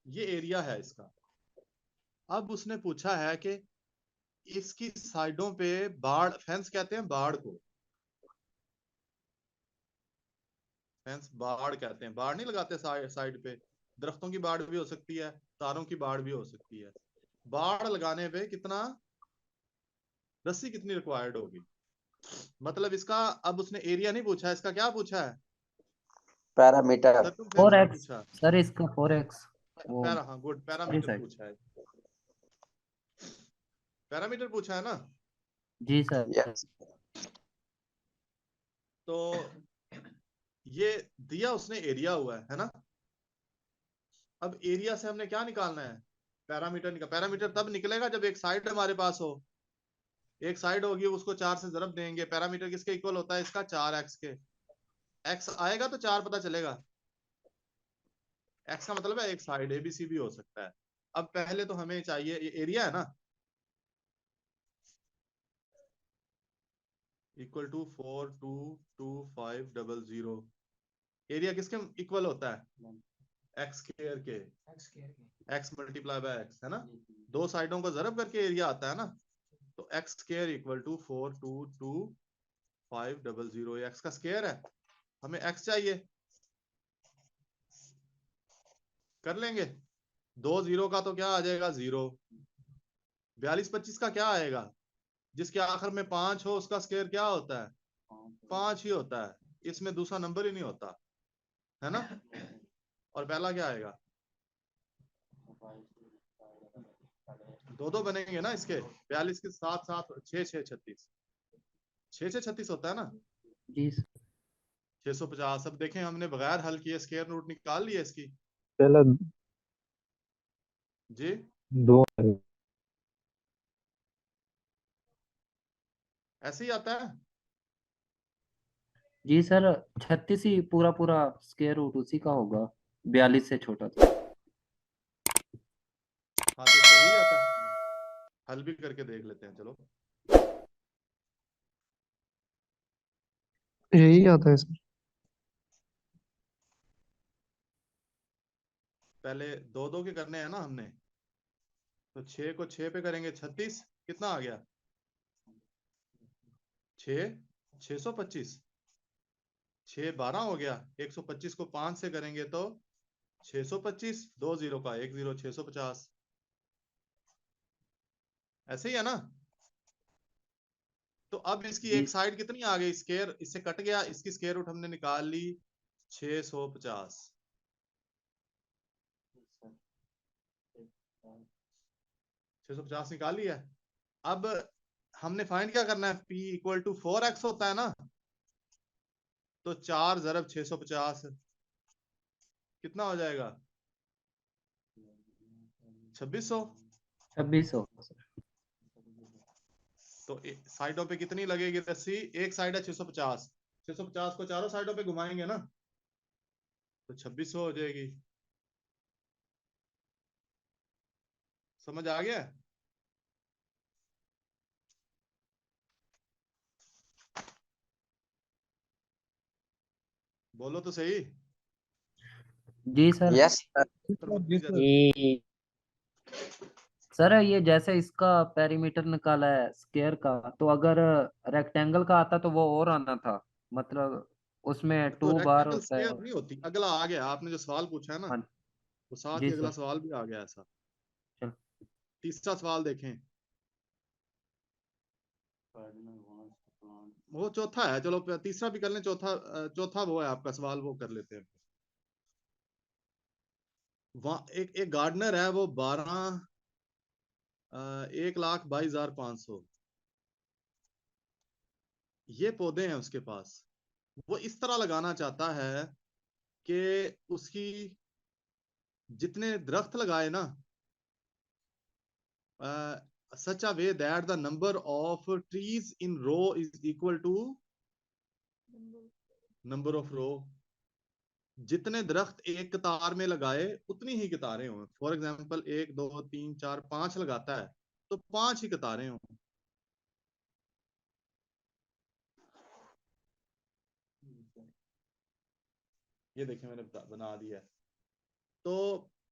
A: ये एरिया है इसका। अब उसने पूछा है कि इसकी साइडों पे बाड़, फेंस कहते हैं बाड़ को, फेंस बाड़ कहते हैं। बाड़ नहीं लगाते साइड पे, दरख्तों की बाड़ भी हो सकती है, तारों की बाड़ भी हो सकती है। बाड़ लगाने पे कितना, रस्सी कितनी रिक्वायर्ड होगी? मतलब इसका, अब उसने एरिया नहीं पूछा, इसका क्या पूछा है?
D: पैरामीटर।
A: सर्कमफ्रेंस का पूछा।
I: सर इसका 4x वो
A: हाँ गुड, पैरामीटर पूछा है। पैरामीटर पूछा है ना?
I: जी सर।
D: यस।
A: तो ये दिया उसने एरिया हुआ है ना। अब एरिया से हमने क्या निकालना है? पैरामीटर निकाल। पैरामीटर तब निकलेगा जब एक साइड हमारे पास हो, एक साइड होगी उसको 4 से ज़रब देंगे। पैरामीटर किसके इक्वल होता है? इसका 4x के। x आएगा तो 4 पता चलेगा। x का मतलब है एक साइड, ABC भी हो सकता है। अब पहले तो हमें चाहिए, ये एरिया है ना, इक्वल टू 422,500। एरिया किसके इक्वल होता है? x स्क्वायर के, x मल्टीप्लाई बाय x, है ना। दो साइडों को ज़रब करके एरिया आता है ना। तो x स्क्वायर इक्वल टू 422,500, ये x का स्क्वायर है। हमें x चाहिए, कर लेंगे। 2 जीरो का तो क्या आ जाएगा? 0। 42-25 का क्या आएगा? जिसके आखिर में 5 हो उसका स्क्वायर क्या होता है? 5 ही होता है, इसमें दूसरा नंबर ही नहीं होता, है ना। और पहला क्या आएगा? 2 बनेंगे ना इसके। 42 के 7-7 6-6-36, 6-6-36 होता है ना।
I: जी
A: 650। अब देखें, हमने बगैर हल किए स्क्वायर रूट निकाल लिया इसकी जी।
B: 2
A: ऐसे ही आता है।
I: जी सर 36 ही पूरा पूरा स्क्वायर रूट उसी का होगा, 42 से छोटा था।
A: हाँ तो इसका यही आता है। हल भी करके देख लेते हैं, चलो।
B: यही आता है सर।
A: पहले 2-2 के करने हैं ना हमने, तो 6 को 6 पे करेंगे 36, कितना आ गया? 6-625, 6-12 हो गया। 125 को 5 से करेंगे तो 625, 2 जीरो का 1 जीरो, 650। ऐसे ही है ना। तो अब इसकी
I: जी
A: एक साइड कितनी आ गई? स्क्वायर इससे कट गया, इसकी स्क्वायर रूट हमने निकाल ली 650। 650 निकाल लिया। अब हमने फाइंड क्या करना है, P इक्वल टू 4x होता है ना, तो 4 ज़रब 650 कितना हो जाएगा, 2600।
I: 2600।
A: तो साइडों पे कितनी लगेगी रस्सी, एक साइड है 650, 650 को चारों साइडों पे घुमाएंगे ना, तो 2600 हो जाएगी। समझ आ गया? बोलो तो सही।
I: जी सर।
D: Yes sir.
B: जी सर।
H: ये
I: सर ये जैसे इसका पेरीमीटर निकाला है स्क्वायर का, तो अगर रेक्टेंगल का आता तो वो और आना था, मतलब उसमें
A: तो
I: 2 बार
A: रेक्टेंगल
I: होता है।
A: स्क्वायर नहीं होती। अगला आ गया, आपने जो सवाल पूछा है ना,
I: हाँ
A: वो साथ
I: जी
A: ही अगला
I: सर।
A: सवाल भी आ गया ऐसा।
I: चल।
A: तीसरा सवाल देखें,
G: Cardinal wants to plant
A: वो चौथा है, चलो तीसरा भी कर लें, चौथा वो है आपका सवाल, वो कर लेते हैं। वहाँ एक गार्डनर है, वो 1,22,500 ये पौधे हैं उसके पास। वो इस तरह लगाना चाहता है कि उसकी जितने दरख्त लगाए ना, such a way that the number of trees in row is equal to number of row. जितने दरख्त एक कतार में लगाए उतनी ही कतारें हों। फॉर एग्जाम्पल 1 2 3 4 5 लगाता है तो 5 ही कतारें हों। ये देखिए मैंने बना दिया है। तो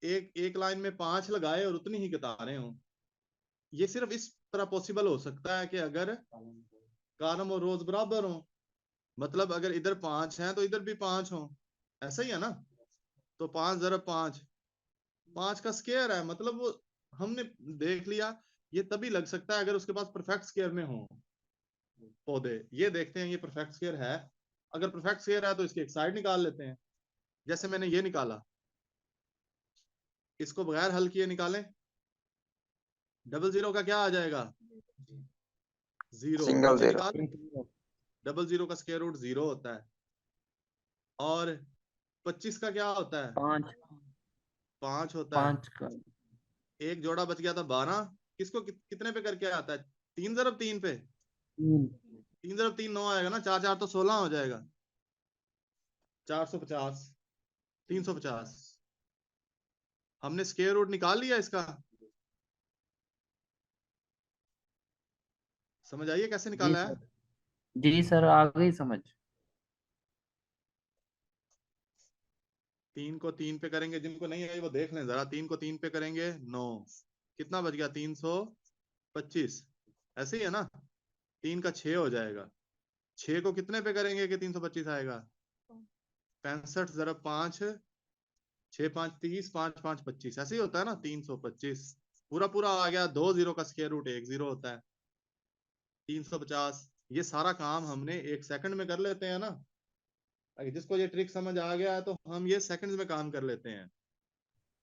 A: एक एक लाइन में 5 लगाए और उतनी ही कतारें हों। ये सिर्फ इस तरह पॉसिबल हो सकता है कि अगर कॉलम और रोज बराबर हों। मतलब अगर इधर 5 हैं तो इधर भी 5 हों, ऐसा ही है ना। तो 5 ज़रब 5, 5 का स्क्वायर है, मतलब वो हमने देख लिया। ये तभी लग सकता है अगर उसके पास परफेक्ट स्क्वायर में हो पौधे। ये देखते हैं ये परफेक्ट स्क्वायर है। अगर परफेक्ट स्क्वायर है तो इसकी एक साइड निकाल लेते हैं। जैसे मैंने ये निकाला, इसको बगैर हल किए निकालें, डबल जीरो का क्या आ जाएगा, जीरो।
D: सिंगल
A: नीचे
D: जीरो।
A: निकाल, डबल जीरो का स्क्वायर रूट 0 होता है। और 25 का क्या होता है,
I: 5
A: 5 होता है।
I: 5 का
A: एक जोड़ा बच गया था 12, किसको कितने पे करके आता है, 3 ज़रब 3 पे।
I: 3।
A: 3 ज़रब 3 9 आएगा ना, 4 4 तो 16 हो जाएगा, 450 350। हमने स्क्वायर रूट निकाल लिया इसका। समझ आइए कैसे
I: जी
A: निकाला है।
I: सर। जी सर आ गई समझ।
A: 3 को 3 पे करेंगे, जिनको नहीं आई वो देख लें जरा। 3 को 3 पे करेंगे 9, कितना बच गया 325, ऐसे ही है ना। 3 का 6 हो जाएगा। 6 को कितने पे करेंगे कि 325 आएगा, 65 ज़रब 5, 6 5 30, 5 5 25, ऐसे ही होता है ना। 325 पूरा पूरा आ गया। 2 जीरो का स्क्वायर रूट 1 जीरो होता है, 350। ये सारा काम हमने 1 सेकंड में कर लेते हैं ना। अगर जिसको ये ट्रिक समझ आ गया है तो हम ये सेकंड्स में काम कर लेते हैं।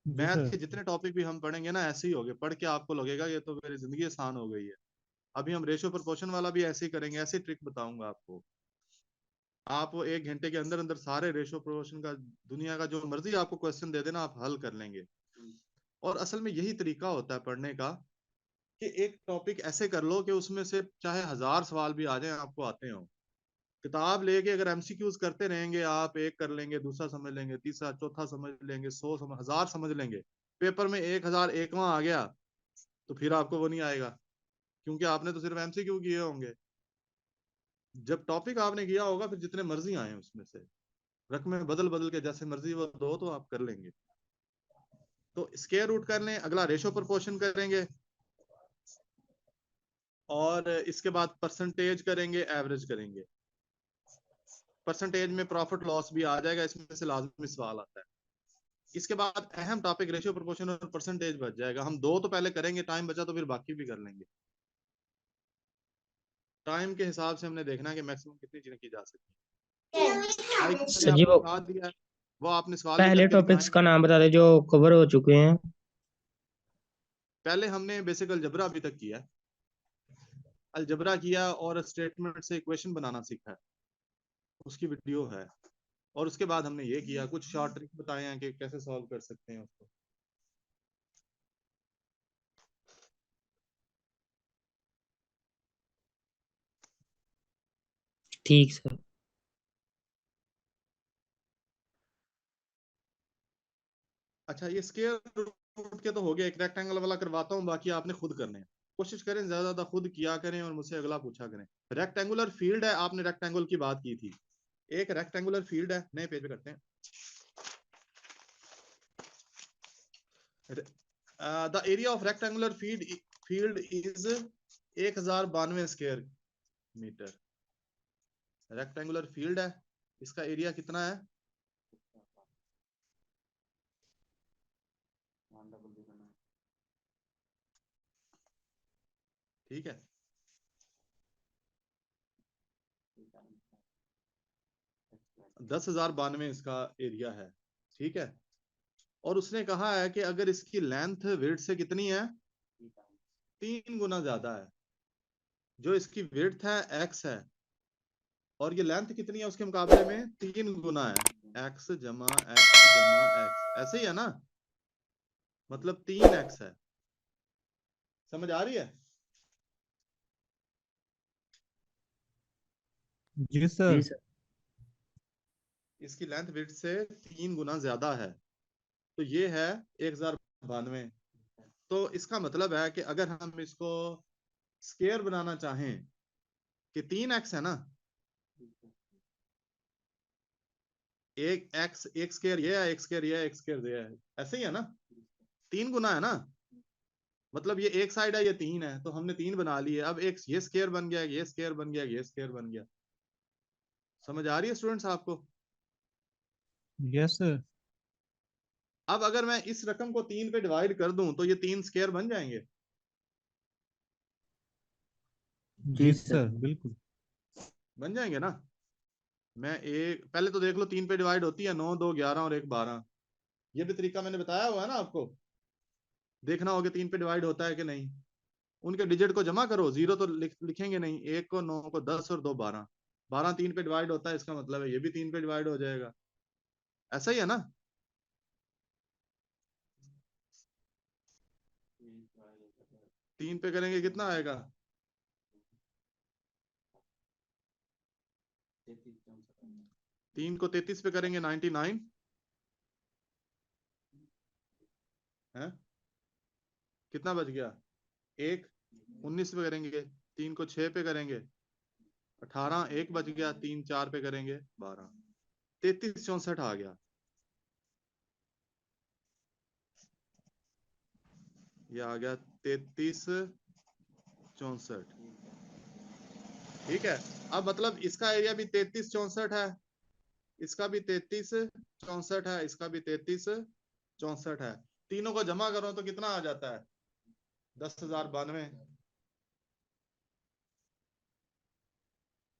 B: जी
A: मैथ
B: सर।
A: के जितने टॉपिक भी हम पढ़ेंगे ना, ऐसे ही होंगे। पढ़ के आपको लगेगा ये तो मेरी जिंदगी आसान हो गई है। अभी हम रेशियो प्रोपोर्शन वाला भी ऐसे ही करेंगे, ऐसे ट्रिक बताऊंगा आपको। आप 1 घंटे के अंदर अंदर सारे रेशियो प्रोपोर्शन का, दुनिया का जो मर्जी आपको क्वेश्चन दे देना, आप हल कर लेंगे। और असल में यही तरीका होता है पढ़ने का, कि एक टॉपिक ऐसे कर लो कि उसमें से चाहे 1000 सवाल भी आ जाए आपको आते हो। किताब लेके अगर एमसीक्यूज करते रहेंगे आप, एक कर लेंगे, दूसरा समझ लेंगे, तीसरा चौथा समझ लेंगे, 100 समझ, 1000 समझ लेंगे, पेपर में 1001वां आ गया तो फिर आपको वो नहीं आएगा, क्योंकि आपने तो सिर्फ एमसीक्यू किए होंगे। जब टॉपिक आपने किया होगा फिर जितने मर्जी आए उसमें से रकमें बदल बदल के जैसे मर्जी वो दो तो आप कर लेंगे। तो स्क्वायर रूट कर लें, अगला रेशो प्रोपोर्शन करेंगे, और इसके बाद परसेंटेज करेंगे, एवरेज करेंगे। परसेंटेज में प्रॉफिट लॉस भी आ जाएगा, इसमें से लाजमी सवाल आता है। इसके बाद अहम टॉपिक रेशियो प्रोपोर्शन और परसेंटेज बच जाएगा। हम 2 तो पहले करेंगे, टाइम बचा तो फिर बाकी भी कर लेंगे। टाइम के हिसाब से हमने देखना है कि मैक्सिमम कितनी चीजें की जा सकती हैं।
H: सर जी वो
A: बता दिया है, वो आपने सवाल भी
H: पहले
A: करके
H: टॉपिक्स
A: दिखाएं।
H: का नाम बता दे जो कवर हो चुके हैं।
A: पहले हमने बेसिक अलजबरा अभी तक किया है, अलजबरा किया और स्टेटमेंट से इक्वेशन बनाना सीखा है, उसकी वीडियो है। और उसके बाद हमने ये किया, कुछ शॉर्ट ट्रिक बताए हैं कि कैसे सॉल्व कर सकते हैं उसको।
H: ठीक सर।
A: अच्छा, ये स्क्वायर रूट के तो हो गया, एक रेक्टेंगल वाला करवाता हूँ, बाकी आपने खुद करने हैं। कोशिश करें ज्यादा ज्यादा खुद किया करें और मुझसे अगला पूछा करें। रेक्टेंगुलर फील्ड है, आपने रेक्टेंगल की बात की थी, एक रेक्टेंगुलर फील्ड है, नए पेज पे करते हैं। The area of rectangular field is 1092 square metre. Rectangular field है, इसका एरिया कितना है?
G: 1,009.
A: ठीक है, 10,092 इसका एरिया है। ठीक है, और उसने कहा है कि अगर इसकी लेंथ विड्थ से कितनी है, 3 गुना ज्यादा है। जो इसकी विड्थ है x है, और ये लेंथ कितनी है उसके मुकाबले में, 3 गुना है, x जमा x, ऐसे ही है ना, मतलब 3x है। समझ आ रही है?
B: जी सर।
I: जी सर।
A: इसकी लेंथ विड्थ से 3 गुना ज्यादा है, तो ये है 1092। तो इसका मतलब है कि अगर हम इसको स्क्वायर बनाना चाहें कि 3x है ना, एक x, एक स्क्वायर ये है, एक स्क्वायर ये है, एक स्क्वायर ये है, ऐसे ही है ना, 3 गुना है ना, मतलब ये एक साइड है, ये 3 है, तो हमने 3 बना लिए। अब एक ये स्क्वायर बन गया, ये स्क्वायर बन गया, ये स्क्वायर बन गया। समझ आ रही है स्टूडेंट्स आपको?
B: Yes sir.
A: अब अगर मैं इस रकम को 3 पे डिवाइड कर दूं तो ये 3 स्क्वायर बन जाएंगे।
B: जी सर, बिल्कुल।
A: बन जाएंगे ना। मैं एक पहले तो देख लो, 3 पे डिवाइड होती है 9, 2 11 और 1 12। ये भी तरीका मैंने बताया हुआ है ना आपको, देखना होगा 3 पे डिवाइड होता है कि नहीं। उनके डिजिट को जमा करो, जीरो तो लिखेंगे नहीं, 1 को 9 को 10 और 2 12। 12 3 पे डिवाइड होता है, इसका मतलब है ये भी 3 पे डिवाइड हो जाएगा। ऐसा ही है ना? 3 पे करेंगे कितना आएगा? 3 को 33 पे करेंगे 99 है। कितना बच गया? 1 19 पे करेंगे, 3 को 6 पे करेंगे 18, 1 बच गया, 3 4 पे करेंगे 12, 33 64 आ गया। ये आ गया 33 64। ठीक है, अब मतलब इसका एरिया भी 33 64 है, इसका भी 33 64 है, इसका भी 33 64 है। तीनों को जमा करो तो कितना आ जाता है? 10,092।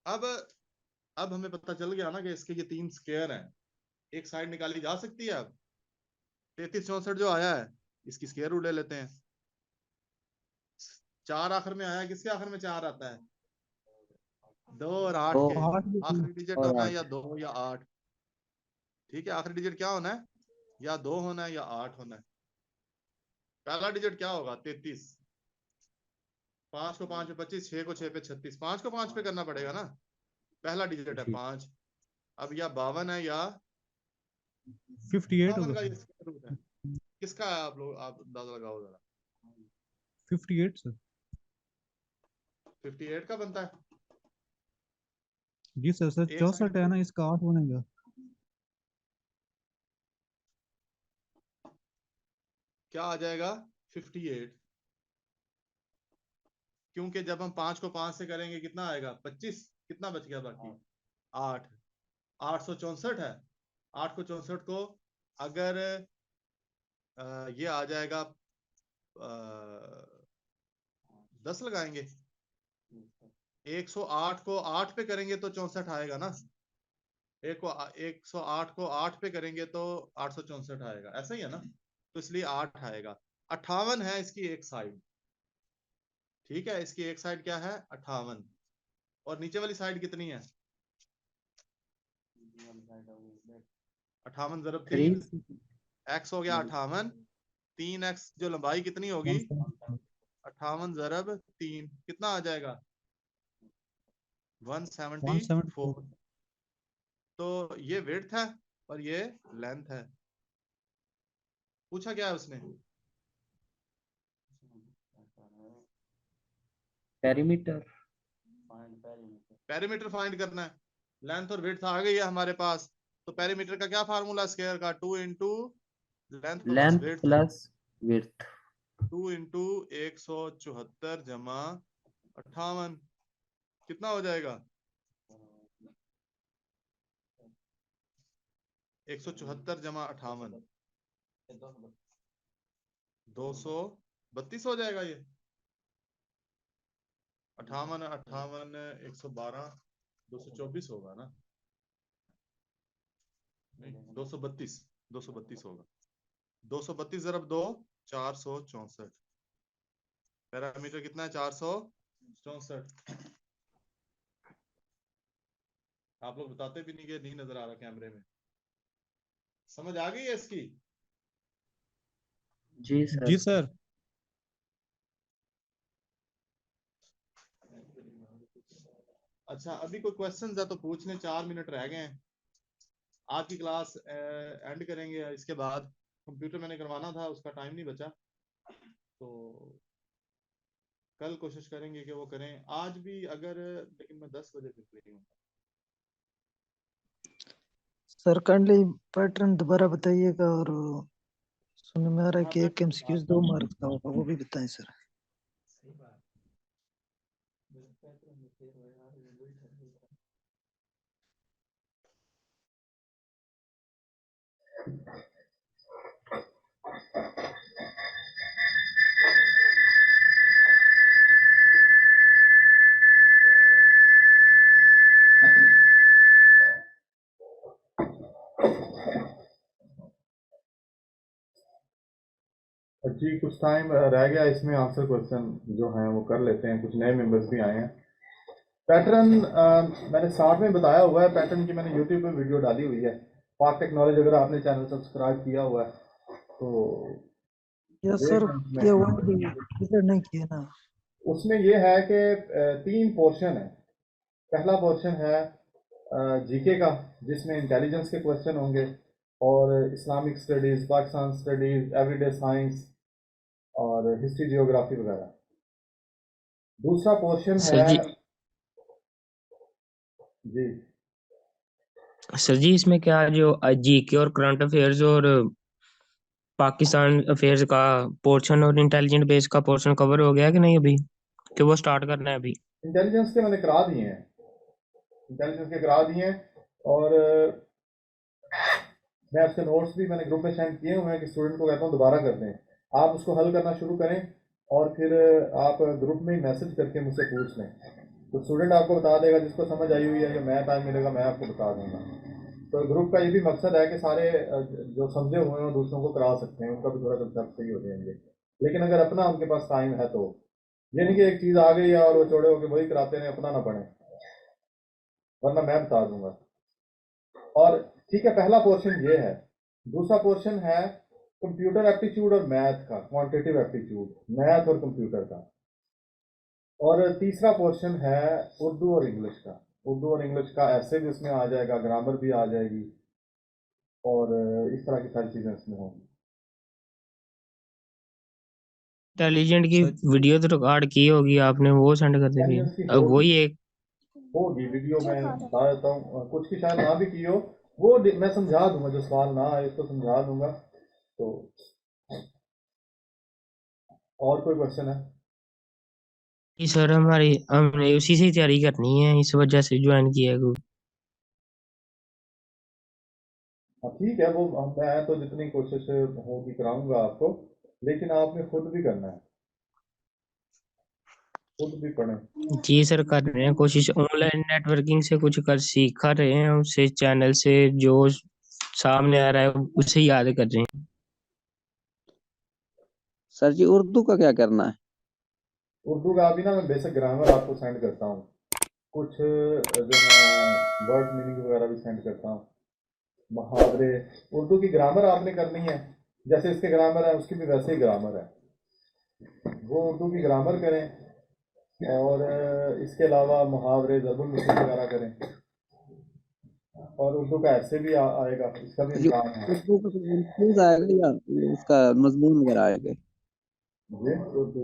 A: अब हमें पता चल गया ना कि इसके ये 3 स्क्वायर हैं, एक साइड निकाली जा सकती है। अब 33 64 जो आया है, इसकी स्क्वायर रूट ले लेते हैं। 4 आखिर में आया, किसके आखिर में 4 आता है? 2 और 8
I: तो
A: के।
B: 8
A: आखिरी डिजिट
I: और
A: होना है
I: 8।
A: या 2 या 8। ठीक है, आखिरी डिजिट क्या होना है? या 2 होना है या 8 होना है। पहला डिजिट क्या होगा? 33। 5 को 5 पे 25, 6 को 6 पे 36, 5 को 5 पे करना पड़ेगा ना। पहला डिजिट है
I: जी
A: 5। अब या 52 है या
B: 58
A: 52
B: होगा
A: का ये
B: सर।
A: स्क्वायर रूट है। किसका है? आप लोग आप अंदाजा लगाओ जरा।
B: 58 सर।
A: 58 का बनता है।
B: जी सर। सर
A: एक
B: 64
A: साइड
B: है ना, इसका 8 बनेगा।
A: क्या आ जाएगा? 58। क्योंकि जब हम 5 को 5 से करेंगे कितना आएगा? 25। कितना बच गया बाकी? 8। 864 है। 8 को 64 को अगर ये आ जाएगा 10 लगाएंगे, 108 को 8 पे करेंगे तो 64 आएगा ना। 108 को 8 पे करेंगे तो 864 आएगा, ऐसा ही है ना। तो इसलिए 8 आएगा। 58 है इसकी एक साइड, ठीक है, इसकी एक साइड क्या है 58, और नीचे वाली साइड कितनी है 58 ज़रब 3, x हो गया 58, 3x जो लंबाई कितनी होगी 58 ज़रब 3 कितना आ जाएगा 174। तो ये विड्थ है और ये लेंथ है। पूछा क्या है उसने,
I: पेरीमीटर
A: पेरीमीटर फाइंड करना है। लेंथ और विड्थ आ गई है हमारे पास, तो पेरीमीटर का क्या फार्मूला स्क्वायर का 2 into
I: length plus width
A: 2 into 174 जमा 58 कितना हो जाएगा 174 जमा 58 232 हो जाएगा ये 58 112 224 होगा ना, नहीं 232 होगा, 232 ज़रब 2 464, पैरामीटर कितना है 464। आप लोग बताते भी नहीं कि नहीं नजर आ रहा कैमरे में, समझ आ गई है इसकी?
I: जी सर।
B: जी सर।
A: अच्छा अभी कोई क्वेश्चन है तो पूछने, 4 मिनट रह गए हैं, आज की क्लास एंड करेंगे, इसके बाद कंप्यूटर मैंने करवाना था उसका टाइम नहीं बचा, तो कल कोशिश करेंगे कि वो करें, आज भी अगर, लेकिन मैं 10 बजे फिर फ्री हूँ।
J: सर काइंडली पैटर्न दोबारा बताइएगा, और सुनने में आ रहा है कि एक एमसीक्यूज 2 मार्क्स का होगा, वो भी बताएं सर।
A: जी कुछ टाइम रह गया इसमें, आंसर क्वेश्चन जो हैं वो कर लेते हैं, कुछ नए मेंबर्स भी आए हैं। पैटर्न मैंने स्टार्ट में बताया हुआ है, पैटर्न की मैंने यूट्यूब पे वीडियो डाली हुई है, पाक टेक्नोलॉजी, अगर आपने चैनल सब्सक्राइब किया हुआ है तो
J: यस सर, किया हुआ है, इधर नहीं किया ना।
A: उसमें ये है कि 3 पोर्शन है। पहला पोर्शन है जीके का, जिसमें इंटेलिजेंस के क्वेश्चन होंगे, और Islamic studies, Pakistan studies, everyday science और हिस्ट्री जियोग्राफी वगैरह। दूसरा पोर्शन
H: सर
A: है
H: जी,
A: जी
H: सर जी इसमें क्या जो जीके और करंट अफेयर्स और पाकिस्तान अफेयर्स का पोर्शन और इंटेलिजेंट बेस का पोर्शन कवर हो गया कि नहीं अभी, कि वो स्टार्ट करना है अभी?
A: इंटेलिजेंस के मैंने करा दिए हैं, इंटेलिजेंस के करा दिए हैं, और मैं उसके नोट्स भी मैंने ग्रुप में सेंड किए हुए हैं कि स्टूडेंट को कहता हूँ दोबारा कर दें, आप उसको हल करना शुरू करें और फिर आप ग्रुप में मैसेज करके मुझसे पूछ लें, तो स्टूडेंट आपको बता देगा, जिसको समझ आई हुई है, जो मैं टाइम मिलेगा मैं आपको बता दूंगा। तो ग्रुप का ये भी मकसद है कि सारे जो समझे हुए हैं दूसरों को करा सकते हैं, उनका भी थोड़ा कंसेप्ट सही हो जाएंगे। लेकिन अगर अपना उनके पास टाइम है तो, ये नहीं कि एक चीज़ आ गई है और वो छोड़े होकर वही कराते हैं, अपना ना पढ़े, वरना मैं बता दूंगा। और ठीक है, पहला पोर्शन ये है। दूसरा पोर्शन है कंप्यूटर एप्टीट्यूड और मैथ का, क्वांटिटेटिव एप्टीट्यूड, मैथ और कंप्यूटर का। और तीसरा पोर्शन है उर्दू और इंग्लिश का। उर्दू और इंग्लिश का ऐसे भी इसमें आ जाएगा, ग्रामर भी आ जाएगी, और इस तरह की सारी चीजें इसमें होंगी।
H: इंटेलिजेंट की वीडियो तो रिकॉर्ड की होगी आपने, वो सेंड कर दे फिर। अब वही एक
A: होगी वीडियो, मैं बता देता हूँ, कुछ की शायद ना भी की हो, वो मैं समझा दूंगा, जो सवाल ना आए उसको समझा दूंगा। तो और कोई क्वेश्चन है?
H: जी सर, हमने उसी से तैयारी करनी है, इस वजह से ज्वाइन किया है।
A: हाँ ठीक है, वो मैं तो जितनी कोशिश होगी कराऊंगा आपको, लेकिन आपने खुद भी करना है, खुद भी पढ़ें।
H: जी सर, कर रहे हैं कोशिश, ऑनलाइन नेटवर्किंग से कुछ कर सीखा रहे हैं, उससे चैनल से जो सामने आ रहा है उसे याद कर रहे हैं।
D: सर जी उर्दू का क्या करना है?
A: उर्दू का अभी ना मैं बेसिक ग्रामर आपको सेंड करता हूँ, कुछ जो है वर्ड मीनिंग वगैरह भी सेंड करता हूँ, मुहावरे। उर्दू की ग्रामर आपने करनी है, जैसे इसके ग्रामर है उसकी भी वैसे ही ग्रामर है, वो उर्दू की ग्रामर करें और इसके अलावा मुहावरे ज़रुल मिसल वगैरह करें, और उर्दू का ऐसे भी आएगा, इसका भी
D: जो
A: इम्कान है।
D: उर्दू का कोई influence आएगा या उसका मजमून वगैरह आएगा?
A: ये उर्दू